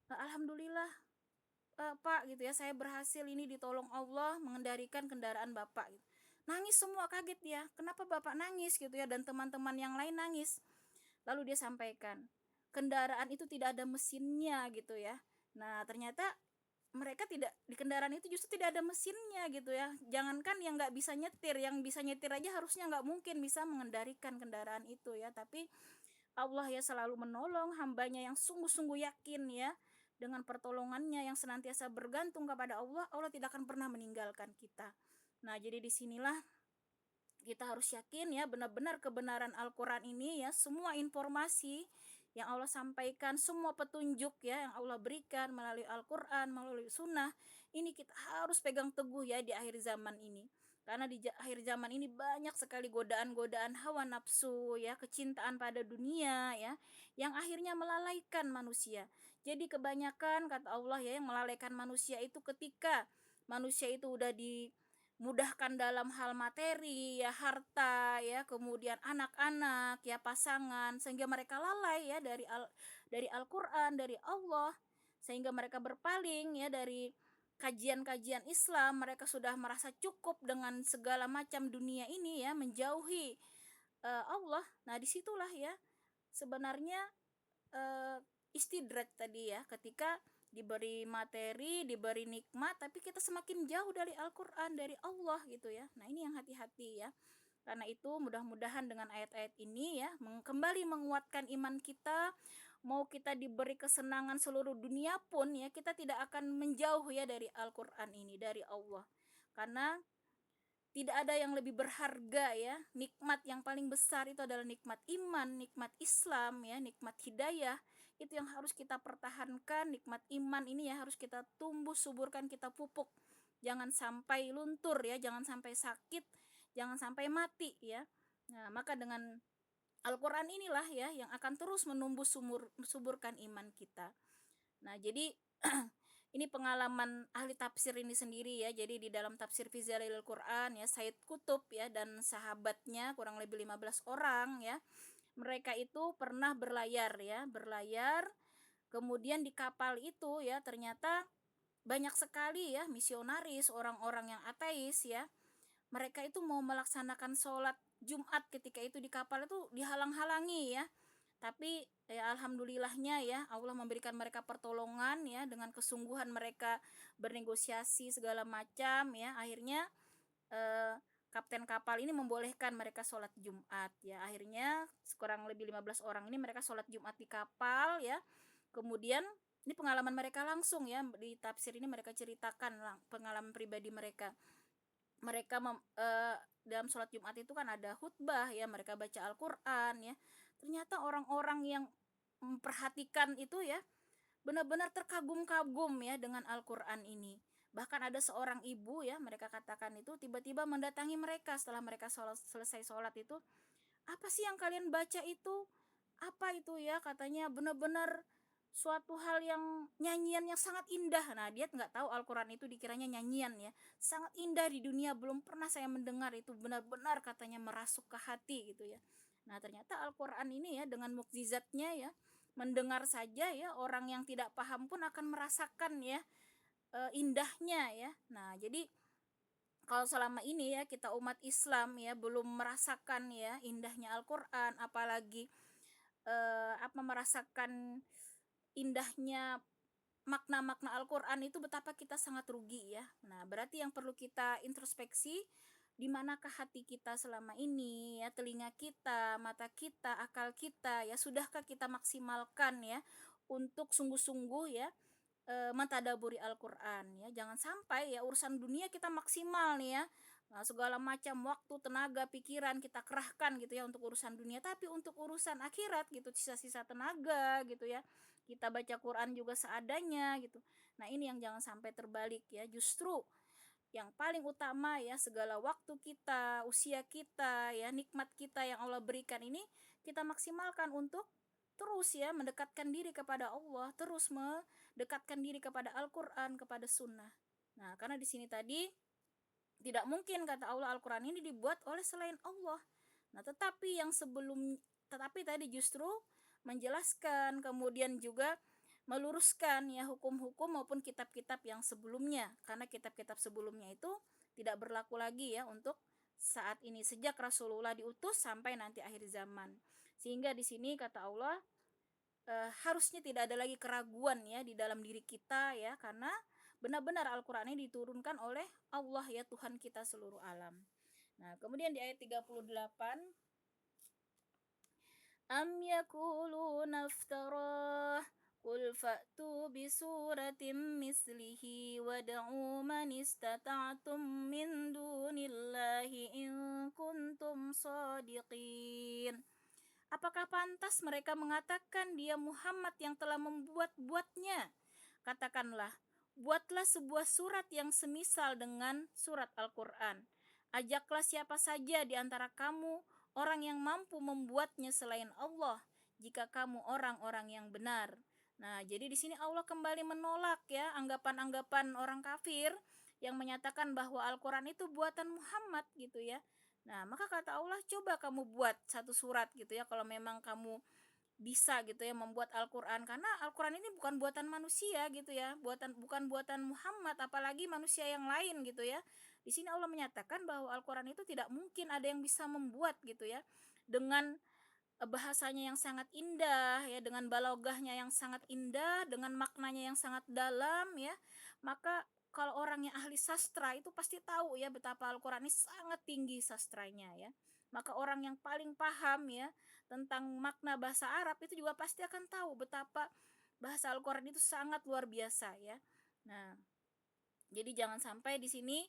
Alhamdulillah, Pak gitu ya, saya berhasil ini ditolong Allah mengendarikan kendaraan Bapak gitu. Nangis semua, kaget dia, kenapa Bapak nangis gitu ya, dan teman-teman yang lain nangis. Lalu dia sampaikan, kendaraan itu tidak ada mesinnya gitu ya. Nah, ternyata mereka tidak di kendaraan itu justru tidak ada mesinnya gitu ya. Jangankan yang nggak bisa nyetir, yang bisa nyetir aja harusnya nggak mungkin bisa mengendalikan kendaraan itu ya. Tapi Allah ya selalu menolong hambanya yang sungguh-sungguh yakin ya, dengan pertolongannya yang senantiasa bergantung kepada Allah, Allah tidak akan pernah meninggalkan kita. Nah, jadi disinilah kita harus yakin ya, benar-benar kebenaran Al-Quran ini ya, semua informasi yang Allah sampaikan, semua petunjuk ya yang Allah berikan melalui Al-Quran, melalui sunnah, ini kita harus pegang teguh ya di akhir zaman ini. Karena di akhir zaman ini banyak sekali godaan-godaan hawa nafsu ya, kecintaan pada dunia ya, yang akhirnya melalaikan manusia. Jadi kebanyakan kata Allah ya, yang melalaikan manusia itu ketika manusia itu udah dimudahkan dalam hal materi ya, harta ya, kemudian anak-anak ya, pasangan, sehingga mereka lalai ya dari Al-Qur'an, dari Allah, sehingga mereka berpaling ya dari kajian-kajian Islam. Mereka sudah merasa cukup dengan segala macam dunia ini ya, menjauhi Allah. Nah, disitulah ya sebenarnya istidraj tadi ya, ketika diberi materi, diberi nikmat, tapi kita semakin jauh dari Al-Quran, dari Allah gitu ya. Nah, ini yang hati-hati ya. Karena itu mudah-mudahan dengan ayat-ayat ini ya, kembali menguatkan iman kita. Mau kita diberi kesenangan seluruh dunia pun ya, kita tidak akan menjauh ya dari Al-Quran ini, dari Allah. Karena tidak ada yang lebih berharga ya, nikmat yang paling besar itu adalah nikmat iman, nikmat Islam ya, nikmat hidayah. Itu yang harus kita pertahankan, nikmat iman ini ya harus kita tumbuh suburkan, kita pupuk. Jangan sampai luntur ya, jangan sampai sakit, jangan sampai mati ya. Nah, maka dengan Al-Quran inilah ya yang akan terus menumbuh suburkan iman kita. Nah, jadi ini pengalaman ahli tafsir ini sendiri ya. Jadi di dalam tafsir fi Zalailul Quran ya, Said Kutub ya dan sahabatnya kurang lebih 15 orang ya. Mereka itu pernah berlayar ya, berlayar. Kemudian di kapal itu ya ternyata banyak sekali ya misionaris, orang-orang yang ateis ya. Mereka itu mau melaksanakan sholat Jumat ketika itu di kapal itu dihalang-halangi ya. Tapi ya alhamdulillahnya ya Allah memberikan mereka pertolongan ya, dengan kesungguhan mereka bernegosiasi segala macam ya, akhirnya kapten kapal ini membolehkan mereka sholat Jumat ya. Akhirnya kurang lebih 15 orang ini mereka sholat Jumat di kapal ya. Kemudian ini pengalaman mereka langsung ya, di tafsir ini mereka ceritakan pengalaman pribadi mereka. Mereka dalam sholat Jumat itu kan ada khutbah ya, mereka baca Al-Quran ya. Ternyata orang-orang yang memperhatikan itu ya benar-benar terkagum-kagum ya dengan Al-Quran ini. Bahkan ada seorang ibu ya, mereka katakan itu tiba-tiba mendatangi mereka setelah mereka selesai sholat itu. Apa sih yang kalian baca itu? Apa itu ya? Katanya benar-benar suatu hal yang nyanyian yang sangat indah. Nah, dia nggak tahu Al-Quran itu dikiranya nyanyian ya. Sangat indah di dunia, belum pernah saya mendengar itu, benar-benar katanya merasuk ke hati gitu ya. Nah, ternyata Al-Quran ini ya dengan mukjizatnya ya, mendengar saja ya orang yang tidak paham pun akan merasakan ya indahnya ya. Nah, jadi kalau selama ini ya kita umat Islam ya belum merasakan ya indahnya Al-Quran, apalagi merasakan indahnya makna-makna Al-Quran itu, betapa kita sangat rugi ya. Nah, berarti yang perlu kita introspeksi, di manakah hati kita selama ini ya, telinga kita, mata kita, akal kita ya, sudahkah kita maksimalkan ya untuk sungguh-sungguh ya mentadaburi Al-Qur'an ya. Jangan sampai ya urusan dunia kita maksimal nih ya, segala macam waktu, tenaga, pikiran kita kerahkan gitu ya untuk urusan dunia, tapi untuk urusan akhirat gitu sisa-sisa tenaga gitu ya. Kita baca Quran juga seadanya gitu. Nah, ini yang jangan sampai terbalik ya. Justru yang paling utama ya, segala waktu kita, usia kita ya, nikmat kita yang Allah berikan ini kita maksimalkan untuk terus ya mendekatkan diri kepada Allah, terus mendekatkan diri kepada Al-Qur'an, kepada sunnah. Nah, karena di sini tadi tidak mungkin kata Allah Al-Qur'an ini dibuat oleh selain Allah. Nah, tetapi tadi justru menjelaskan, kemudian juga meluruskan ya hukum-hukum maupun kitab-kitab yang sebelumnya. Karena kitab-kitab sebelumnya itu tidak berlaku lagi ya untuk saat ini sejak Rasulullah diutus sampai nanti akhir zaman. Sehingga di sini kata Allah harusnya tidak ada lagi keraguan ya di dalam diri kita ya, karena benar-benar Al-Qur'an ini diturunkan oleh Allah ya, Tuhan kita seluruh alam. Nah, kemudian di ayat 38, am yakuluna iftarah qul fa'tu bi suratin mislihi wad'u man istata'tum min dunillahi in kuntum shadiqin. Apakah pantas mereka mengatakan dia Muhammad yang telah membuat-buatnya? Katakanlah, buatlah sebuah surat yang semisal dengan surat Al-Qur'an. Ajaklah siapa saja di antara kamu orang yang mampu membuatnya selain Allah, jika kamu orang-orang yang benar. Nah, jadi di sini Allah kembali menolak ya anggapan-anggapan orang kafir yang menyatakan bahwa Al-Qur'an itu buatan Muhammad gitu ya. Nah, maka kata Allah, coba kamu buat satu surat gitu ya, kalau memang kamu bisa gitu ya membuat Al-Qur'an, karena Al-Qur'an ini bukan buatan manusia gitu ya, bukan buatan Muhammad, apalagi manusia yang lain gitu ya. Di sini Allah menyatakan bahwa Al-Qur'an itu tidak mungkin ada yang bisa membuat gitu ya, dengan bahasanya yang sangat indah ya, dengan balaghahnya yang sangat indah, dengan maknanya yang sangat dalam ya. Maka kalau orang yang ahli sastra itu pasti tahu ya betapa Al-Qur'an ini sangat tinggi sastranya ya. Maka orang yang paling paham ya tentang makna bahasa Arab itu juga pasti akan tahu betapa bahasa Al-Qur'an itu sangat luar biasa ya. Nah, jadi jangan sampai di sini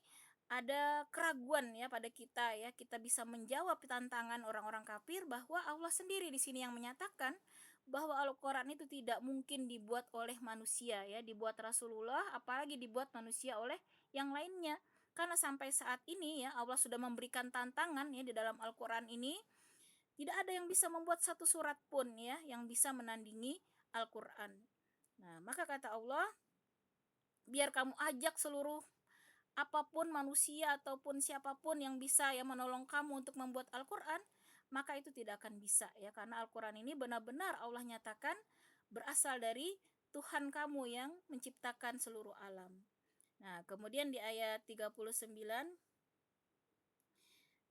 ada keraguan ya pada kita ya, kita bisa menjawab tantangan orang-orang kafir bahwa Allah sendiri di sini yang menyatakan bahwa Al-Qur'an itu tidak mungkin dibuat oleh manusia ya, dibuat Rasulullah apalagi dibuat manusia oleh yang lainnya. Karena sampai saat ini ya Allah sudah memberikan tantangan ya di dalam Al-Qur'an ini, tidak ada yang bisa membuat satu surat pun ya yang bisa menandingi Al-Qur'an. Nah, maka kata Allah, biar kamu ajak seluruh apapun manusia ataupun siapapun yang bisa ya menolong kamu untuk membuat Al-Qur'an, maka itu tidak akan bisa ya, karena Al-Qur'an ini benar-benar Allah nyatakan berasal dari Tuhan kamu yang menciptakan seluruh alam. Nah, kemudian di ayat 39,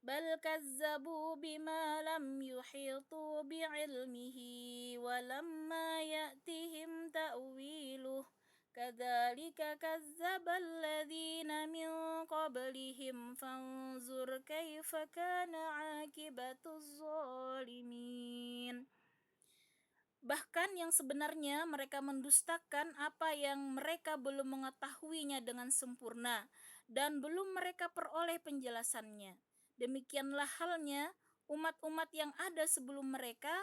bal kazzabu bima lam yuhitu bi'ilmihi walamma ya'tihim ta'wiluh kadzalika kazzabal ladzina min qablihim fanzur kaifa kana 'aqibatuz zalimin. Bahkan yang sebenarnya mereka mendustakan apa yang mereka belum mengetahuinya dengan sempurna dan belum mereka peroleh penjelasannya. Demikianlah halnya umat-umat yang ada sebelum mereka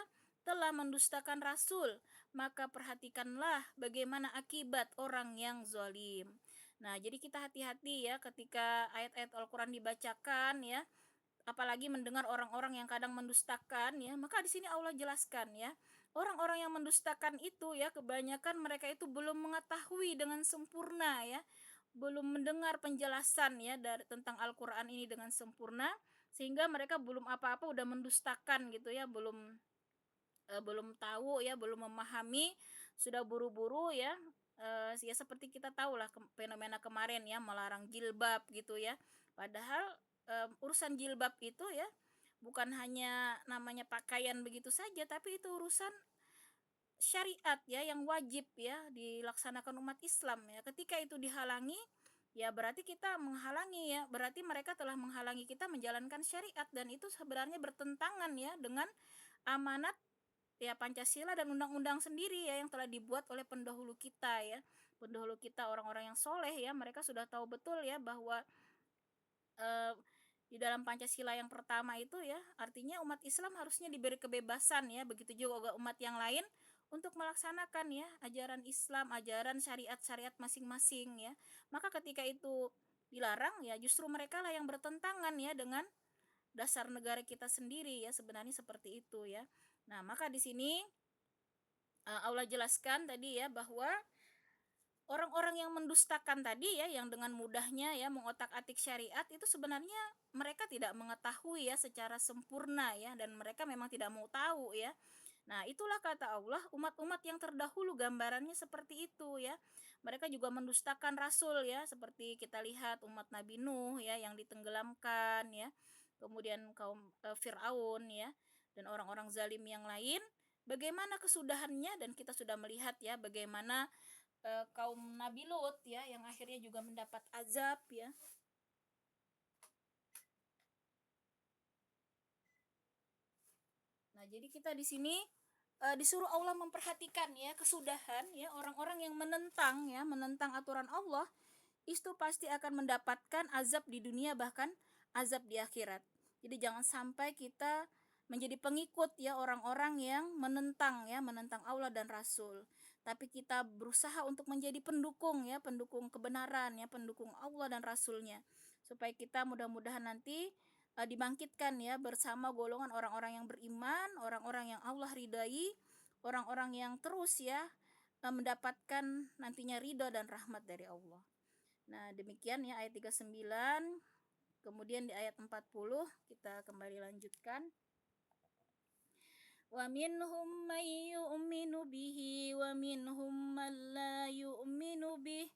telah mendustakan Rasul, maka perhatikanlah bagaimana akibat orang yang zalim. Nah, jadi kita hati-hati ya ketika ayat-ayat Al-Quran dibacakan ya, apalagi mendengar orang-orang yang kadang mendustakan ya, maka di sini Allah jelaskan ya, orang-orang yang mendustakan itu ya kebanyakan mereka itu belum mengetahui dengan sempurna ya, belum mendengar penjelasan ya dari tentang Al-Qur'an ini dengan sempurna, sehingga mereka belum apa-apa udah mendustakan gitu ya, belum tahu ya, belum memahami, sudah buru-buru ya. Ya seperti kita tahu lah fenomena kemarin ya, melarang jilbab gitu ya. Padahal urusan jilbab itu ya bukan hanya namanya pakaian begitu saja, tapi itu urusan syariat ya yang wajib ya dilaksanakan umat Islam ya. Ketika itu dihalangi, ya berarti kita menghalangi ya, berarti mereka telah menghalangi kita menjalankan syariat, dan itu sebenarnya bertentangan ya dengan amanat ya Pancasila dan undang-undang sendiri ya yang telah dibuat oleh pendahulu kita ya. pendahulu kita orang-orang yang soleh ya, mereka sudah tahu betul ya bahwa Eee, di dalam Pancasila yang pertama itu ya, artinya umat Islam harusnya diberi kebebasan ya, begitu juga umat yang lain untuk melaksanakan ya ajaran Islam, ajaran syariat-syariat masing-masing ya. Maka ketika itu dilarang ya justru mereka lah yang bertentangan ya dengan dasar negara kita sendiri ya, sebenarnya seperti itu ya. Nah, maka di sini, Allah jelaskan tadi ya bahwa orang-orang yang mendustakan tadi ya, yang dengan mudahnya ya mengotak-atik syariat itu sebenarnya mereka tidak mengetahui ya secara sempurna ya, dan mereka memang tidak mau tahu ya. Nah, itulah kata Allah, umat-umat yang terdahulu gambarannya seperti itu ya. Mereka juga mendustakan rasul ya, seperti kita lihat umat Nabi Nuh ya yang ditenggelamkan ya. Kemudian kaum Firaun ya dan orang-orang zalim yang lain. Bagaimana kesudahannya dan kita sudah melihat ya bagaimana kaum Nabi Lut ya yang akhirnya juga mendapat azab ya. Nah, jadi kita di sini disuruh Allah memperhatikan ya kesudahan ya orang-orang yang menentang aturan Allah itu pasti akan mendapatkan azab di dunia bahkan azab di akhirat. Jadi jangan sampai kita menjadi pengikut ya orang-orang yang menentang Allah dan Rasul. Tapi kita berusaha untuk menjadi pendukung ya, pendukung kebenaran ya, pendukung Allah dan Rasulnya. Supaya kita mudah-mudahan nanti dibangkitkan ya bersama golongan orang-orang yang beriman, orang-orang yang Allah ridai, orang-orang yang terus ya mendapatkan nantinya ridho dan rahmat dari Allah. Nah, demikian ya ayat 39. Kemudian di ayat 40 kita kembali lanjutkan. Wa minhum may yu'minu bihi wa minhum man la yu'minu bih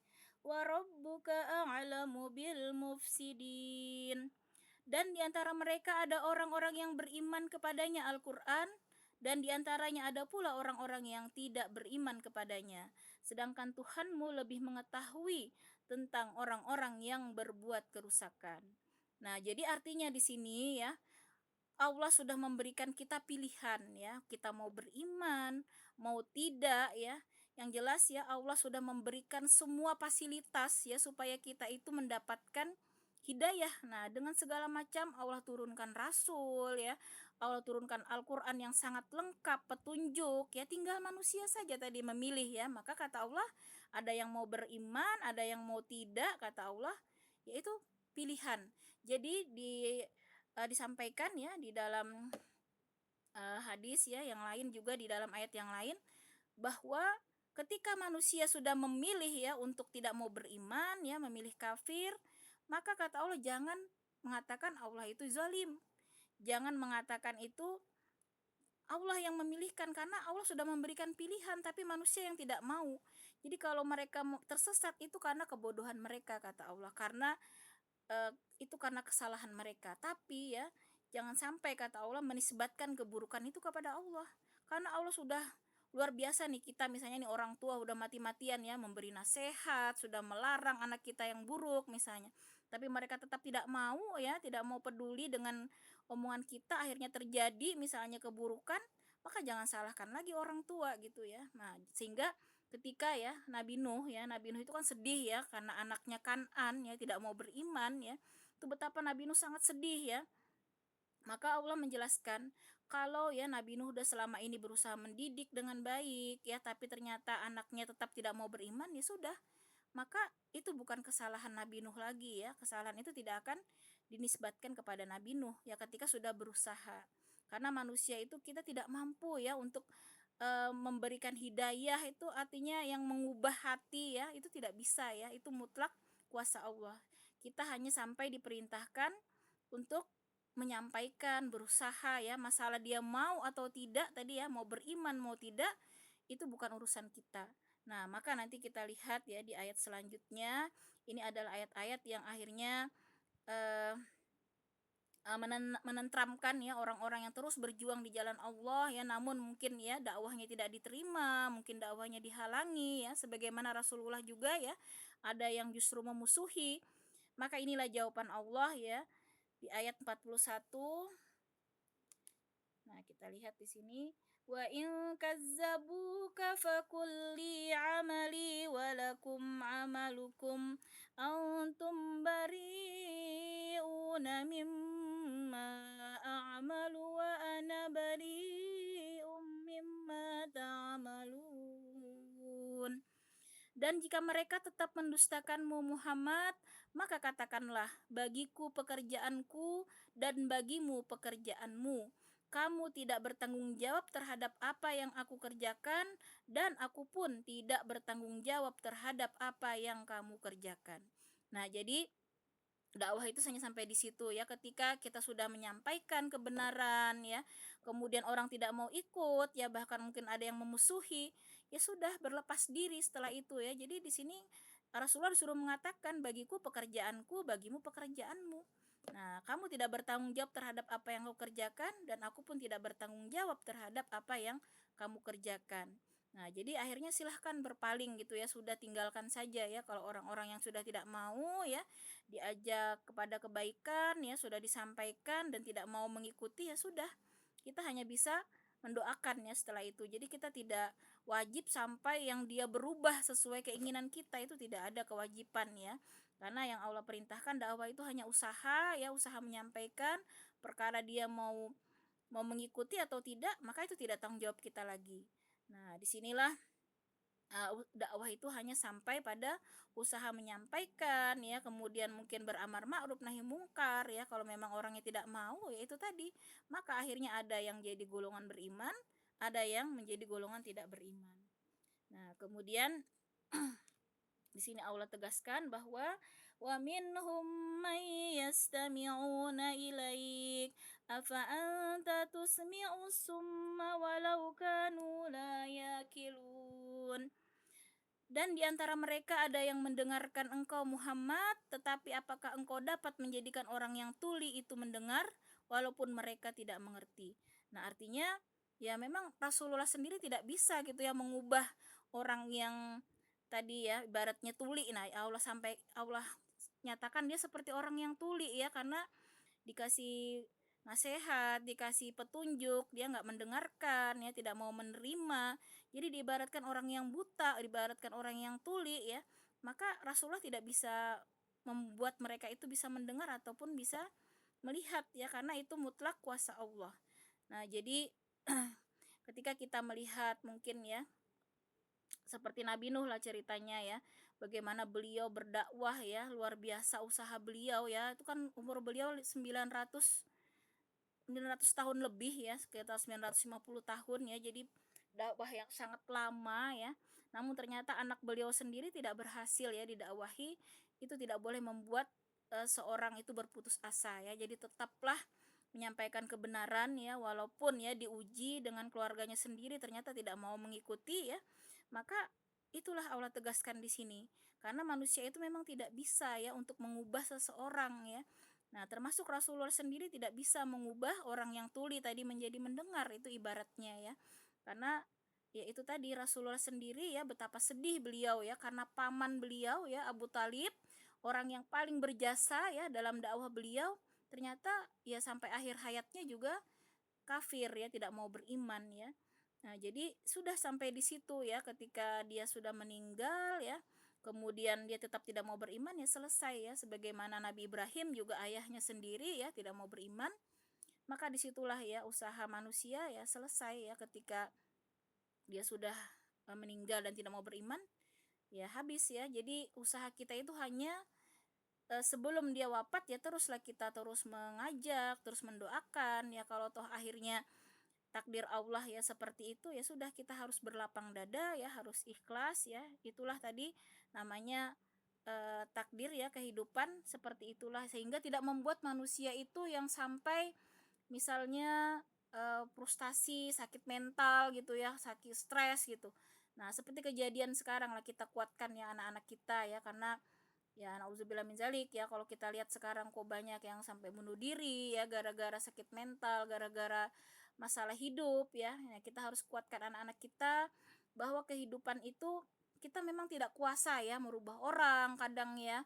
wa rabbuka a'lamu bil mufsidin. Dan di antara mereka ada orang-orang yang beriman kepadanya Al-Qur'an dan di antaranya ada pula orang-orang yang tidak beriman kepadanya. Sedangkan Tuhanmu lebih mengetahui tentang orang-orang yang berbuat kerusakan. Nah, jadi artinya di sini ya, Allah sudah memberikan kita pilihan ya, kita mau beriman, mau tidak ya. Yang jelas ya Allah sudah memberikan semua fasilitas ya supaya kita itu mendapatkan hidayah. Nah, dengan segala macam Allah turunkan rasul ya. Allah turunkan Al-Qur'an yang sangat lengkap petunjuk ya, tinggal manusia saja tadi memilih ya. Maka kata Allah, ada yang mau beriman, ada yang mau tidak kata Allah, yaitu pilihan. Jadi disampaikan ya di dalam hadis ya yang lain juga di dalam ayat yang lain bahwa ketika manusia sudah memilih ya untuk tidak mau beriman ya, memilih kafir, maka kata Allah jangan mengatakan Allah itu zalim. Jangan mengatakan itu Allah yang memilihkan karena Allah sudah memberikan pilihan tapi manusia yang tidak mau. Jadi kalau mereka tersesat itu karena kebodohan mereka kata Allah. Karena itu karena kesalahan mereka. Tapi ya, jangan sampai kata Allah menisbatkan keburukan itu kepada Allah. Karena Allah sudah luar biasa nih kita misalnya nih orang tua udah mati-matian ya memberi nasihat, sudah melarang anak kita yang buruk misalnya. Tapi mereka tetap tidak mau ya, tidak mau peduli dengan omongan kita, akhirnya terjadi misalnya keburukan, maka jangan salahkan lagi orang tua gitu ya. Nah, sehingga ketika ya Nabi Nuh itu kan sedih ya karena anaknya Kanan ya tidak mau beriman ya. Itu betapa Nabi Nuh sangat sedih ya. Maka Allah menjelaskan kalau ya Nabi Nuh udah selama ini berusaha mendidik dengan baik ya tapi ternyata anaknya tetap tidak mau beriman ya sudah. Maka itu bukan kesalahan Nabi Nuh lagi ya. Kesalahan itu tidak akan dinisbatkan kepada Nabi Nuh ya ketika sudah berusaha. Karena manusia itu kita tidak mampu ya untuk memberikan hidayah itu artinya yang mengubah hati ya, itu tidak bisa ya, itu mutlak kuasa Allah. Kita hanya sampai diperintahkan untuk menyampaikan, berusaha ya, masalah dia mau atau tidak tadi ya, mau beriman mau tidak, itu bukan urusan kita. Nah, maka nanti kita lihat ya di ayat selanjutnya, ini adalah ayat-ayat yang akhirnya eh, menentramkan ya orang-orang yang terus berjuang di jalan Allah ya, namun mungkin ya dakwahnya tidak diterima, mungkin dakwahnya dihalangi ya, sebagaimana Rasulullah juga ya, ada yang justru memusuhi. Maka inilah jawaban Allah ya di ayat 41. Nah, kita lihat di sini, Wa in kazzabuka faqul li 'amali wa lakum 'amalukum antum bari'una mimma a'malu wa ana bari'um mimma ta'malun. Dan jika mereka tetap mendustakanmu Muhammad, maka katakanlah, bagiku pekerjaanku dan bagimu pekerjaanmu. Kamu tidak bertanggung jawab terhadap apa yang aku kerjakan, dan aku pun tidak bertanggung jawab terhadap apa yang kamu kerjakan. Nah, jadi dakwah itu hanya sampai di situ ya, ketika kita sudah menyampaikan kebenaran ya, kemudian orang tidak mau ikut ya, bahkan mungkin ada yang memusuhi, ya sudah berlepas diri setelah itu ya. Jadi di sini Rasulullah disuruh mengatakan, bagiku pekerjaanku, bagimu pekerjaanmu. Nah, kamu tidak bertanggung jawab terhadap apa yang kau kerjakan, dan aku pun tidak bertanggung jawab terhadap apa yang kamu kerjakan. Nah, jadi akhirnya silahkan berpaling gitu ya, sudah tinggalkan saja ya kalau orang-orang yang sudah tidak mau ya diajak kepada kebaikan ya, sudah disampaikan dan tidak mau mengikuti, ya sudah, kita hanya bisa mendoakan ya setelah itu. Jadi kita tidak wajib sampai yang dia berubah sesuai keinginan kita, itu tidak ada kewajiban ya. Karena yang Allah perintahkan dakwah itu hanya usaha ya, usaha menyampaikan. Perkara dia mau mengikuti atau tidak, maka itu tidak tanggung jawab kita lagi. Nah, disinilah dakwah itu hanya sampai pada usaha menyampaikan ya, kemudian mungkin beramar ma'ruf nahi mungkar ya, kalau memang orangnya tidak mau ya itu tadi, maka akhirnya ada yang jadi golongan beriman, ada yang menjadi golongan tidak beriman. Nah, kemudian di sini Allah tegaskan bahwa wa minhum may yastami'una ilaik afa anta tusmi'u summa walau kanu la yakilun. Dan di antara mereka ada yang mendengarkan engkau Muhammad, tetapi apakah engkau dapat menjadikan orang yang tuli itu mendengar walaupun mereka tidak mengerti. Nah, artinya ya memang Rasulullah sendiri tidak bisa gitu ya mengubah orang yang tadi ya ibaratnya tuli. Nah, Allah nyatakan dia seperti orang yang tuli ya, karena dikasih nasihat, dikasih petunjuk, dia nggak mendengarkan ya, tidak mau menerima. Jadi diibaratkan orang yang buta, diibaratkan orang yang tuli ya. Maka Rasulullah tidak bisa membuat mereka itu bisa mendengar ataupun bisa melihat ya, karena itu mutlak kuasa Allah. Nah, jadi ketika kita melihat mungkin ya seperti Nabi Nuh lah ceritanya ya, bagaimana beliau berdakwah ya, luar biasa usaha beliau ya, itu kan umur beliau 900 tahun lebih ya, sekitar 950 tahun ya, jadi dakwah yang sangat lama ya. Namun ternyata anak beliau sendiri tidak berhasil ya didakwahi. Itu tidak boleh membuat seorang itu berputus asa ya, jadi tetaplah menyampaikan kebenaran ya, walaupun ya diuji dengan keluarganya sendiri ternyata tidak mau mengikuti ya. Maka itulah Allah tegaskan di sini, karena manusia itu memang tidak bisa ya untuk mengubah seseorang ya. Nah, termasuk Rasulullah sendiri tidak bisa mengubah orang yang tuli tadi menjadi mendengar, itu ibaratnya ya. Karena ya itu tadi, Rasulullah sendiri ya betapa sedih beliau ya, karena paman beliau ya Abu Talib, orang yang paling berjasa ya dalam dakwah beliau, ternyata ya sampai akhir hayatnya juga kafir ya, tidak mau beriman ya. Nah, jadi sudah sampai di situ ya, ketika dia sudah meninggal ya, kemudian dia tetap tidak mau beriman, ya selesai ya, sebagaimana Nabi Ibrahim juga ayahnya sendiri ya tidak mau beriman, maka disitulah ya usaha manusia ya selesai ya, ketika dia sudah meninggal dan tidak mau beriman, ya habis ya. Jadi usaha kita itu hanya sebelum dia wafat ya teruslah kita terus mengajak, terus mendoakan ya, kalau toh akhirnya takdir Allah ya seperti itu, ya sudah, kita harus berlapang dada ya, harus ikhlas ya. Itulah tadi namanya takdir ya, kehidupan seperti itulah, sehingga tidak membuat manusia itu yang sampai misalnya frustasi, sakit mental gitu ya, sakit stres gitu. Nah, seperti kejadian sekarang lah, kita kuatkan ya anak-anak kita ya, karena ya nauzubillah min zalik ya, kalau kita lihat sekarang kok banyak yang sampai bunuh diri ya gara-gara sakit mental, gara-gara masalah hidup ya. Nah, kita harus kuatkan anak-anak kita bahwa kehidupan itu kita memang tidak kuasa ya merubah orang, kadang ya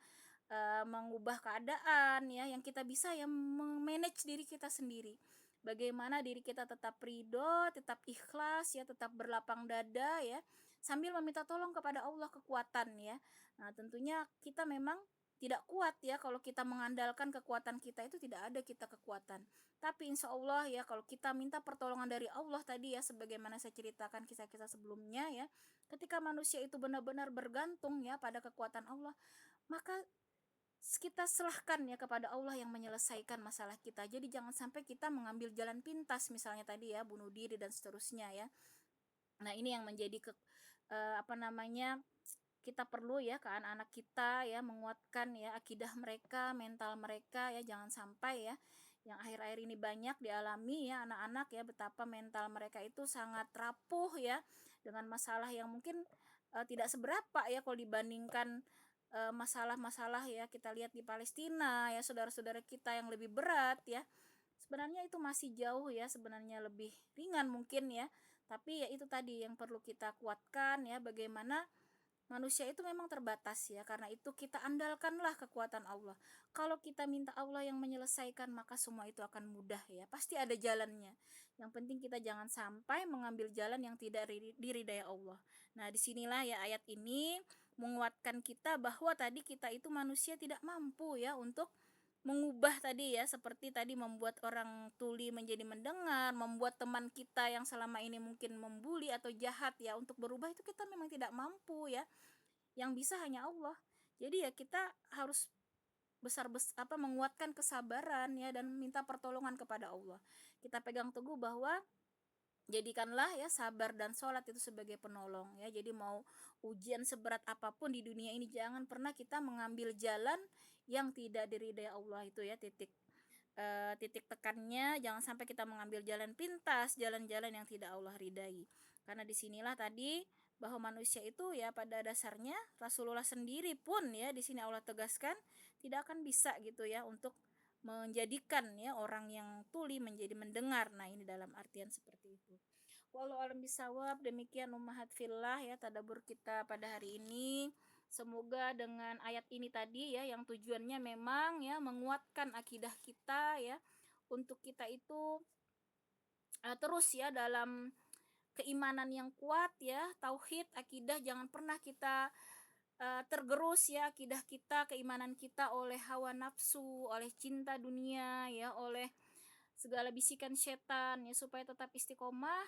mengubah keadaan ya, yang kita bisa ya manage diri kita sendiri. bagaimana diri kita tetap ridho, tetap ikhlas ya, tetap berlapang dada ya, sambil meminta tolong kepada Allah kekuatan ya. Nah, tentunya kita memang tidak kuat ya kalau kita mengandalkan kekuatan kita, itu tidak ada kita kekuatan. Tapi insya Allah ya, kalau kita minta pertolongan dari Allah tadi ya, sebagaimana saya ceritakan kisah-kisah sebelumnya ya, ketika manusia itu benar-benar bergantung ya pada kekuatan Allah, maka kita serahkan ya kepada Allah yang menyelesaikan masalah kita. Jadi jangan sampai kita mengambil jalan pintas misalnya tadi ya, bunuh diri dan seterusnya ya. Nah, ini yang menjadi apa namanya, kita perlu ya ke anak-anak kita ya, menguatkan ya akidah mereka, mental mereka ya, jangan sampai ya yang akhir-akhir ini banyak dialami ya anak-anak ya, betapa mental mereka itu sangat rapuh ya dengan masalah yang mungkin tidak seberapa ya kalau dibandingkan masalah-masalah ya kita lihat di Palestina ya, saudara-saudara kita yang lebih berat ya. Sebenarnya itu masih jauh ya, sebenarnya lebih ringan mungkin ya. Tapi ya itu tadi yang perlu kita kuatkan ya, bagaimana manusia itu memang terbatas ya, karena itu kita andalkanlah kekuatan Allah. Kalau kita minta Allah yang menyelesaikan, maka semua itu akan mudah ya. Pasti ada jalannya. Yang penting kita jangan sampai mengambil jalan yang tidak diridai Allah. Nah, disinilah ya ayat ini menguatkan kita bahwa tadi kita itu manusia tidak mampu ya untuk mengubah tadi ya, seperti tadi membuat orang tuli menjadi mendengar, membuat teman kita yang selama ini mungkin membuli atau jahat ya untuk berubah, itu kita memang tidak mampu ya. Yang bisa hanya Allah. Jadi ya kita harus menguatkan kesabaran ya dan minta pertolongan kepada Allah. Kita pegang teguh bahwa jadikanlah ya sabar dan sholat itu sebagai penolong ya. Jadi mau ujian seberat apapun di dunia ini, jangan pernah kita mengambil jalan yang tidak diridai Allah, itu ya titik tekannya. Jangan sampai kita mengambil jalan pintas, jalan-jalan yang tidak Allah ridai. Karena disinilah tadi bahwa manusia itu ya pada dasarnya, Rasulullah sendiri pun ya di sini Allah tegaskan tidak akan bisa gitu ya untuk menjadikan ya orang yang tuli menjadi mendengar. Nah, ini dalam artian seperti itu. Walau alam bisawab, demikian ummahat fillah ya tadabbur kita pada hari ini. Semoga dengan ayat ini tadi ya, yang tujuannya memang ya menguatkan akidah kita ya, untuk kita itu terus ya dalam keimanan yang kuat ya, tauhid, akidah, jangan pernah kita tergerus ya akidah kita, keimanan kita oleh hawa nafsu, oleh cinta dunia ya, oleh segala bisikan setan ya, supaya tetap istiqomah.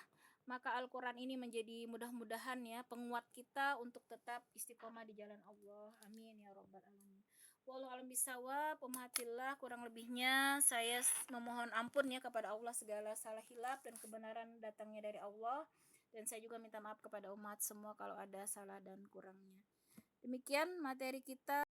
Maka Al-Quran ini menjadi mudah-mudahan ya penguat kita untuk tetap istiqomah di jalan Allah. Amin ya robbal alamin. Wallahu alam bisawab. Umatillah, kurang lebihnya saya memohon ampun ya kepada Allah, segala salah hilaf dan kebenaran datangnya dari Allah, dan saya juga minta maaf kepada umat semua kalau ada salah dan kurangnya. Demikian materi kita.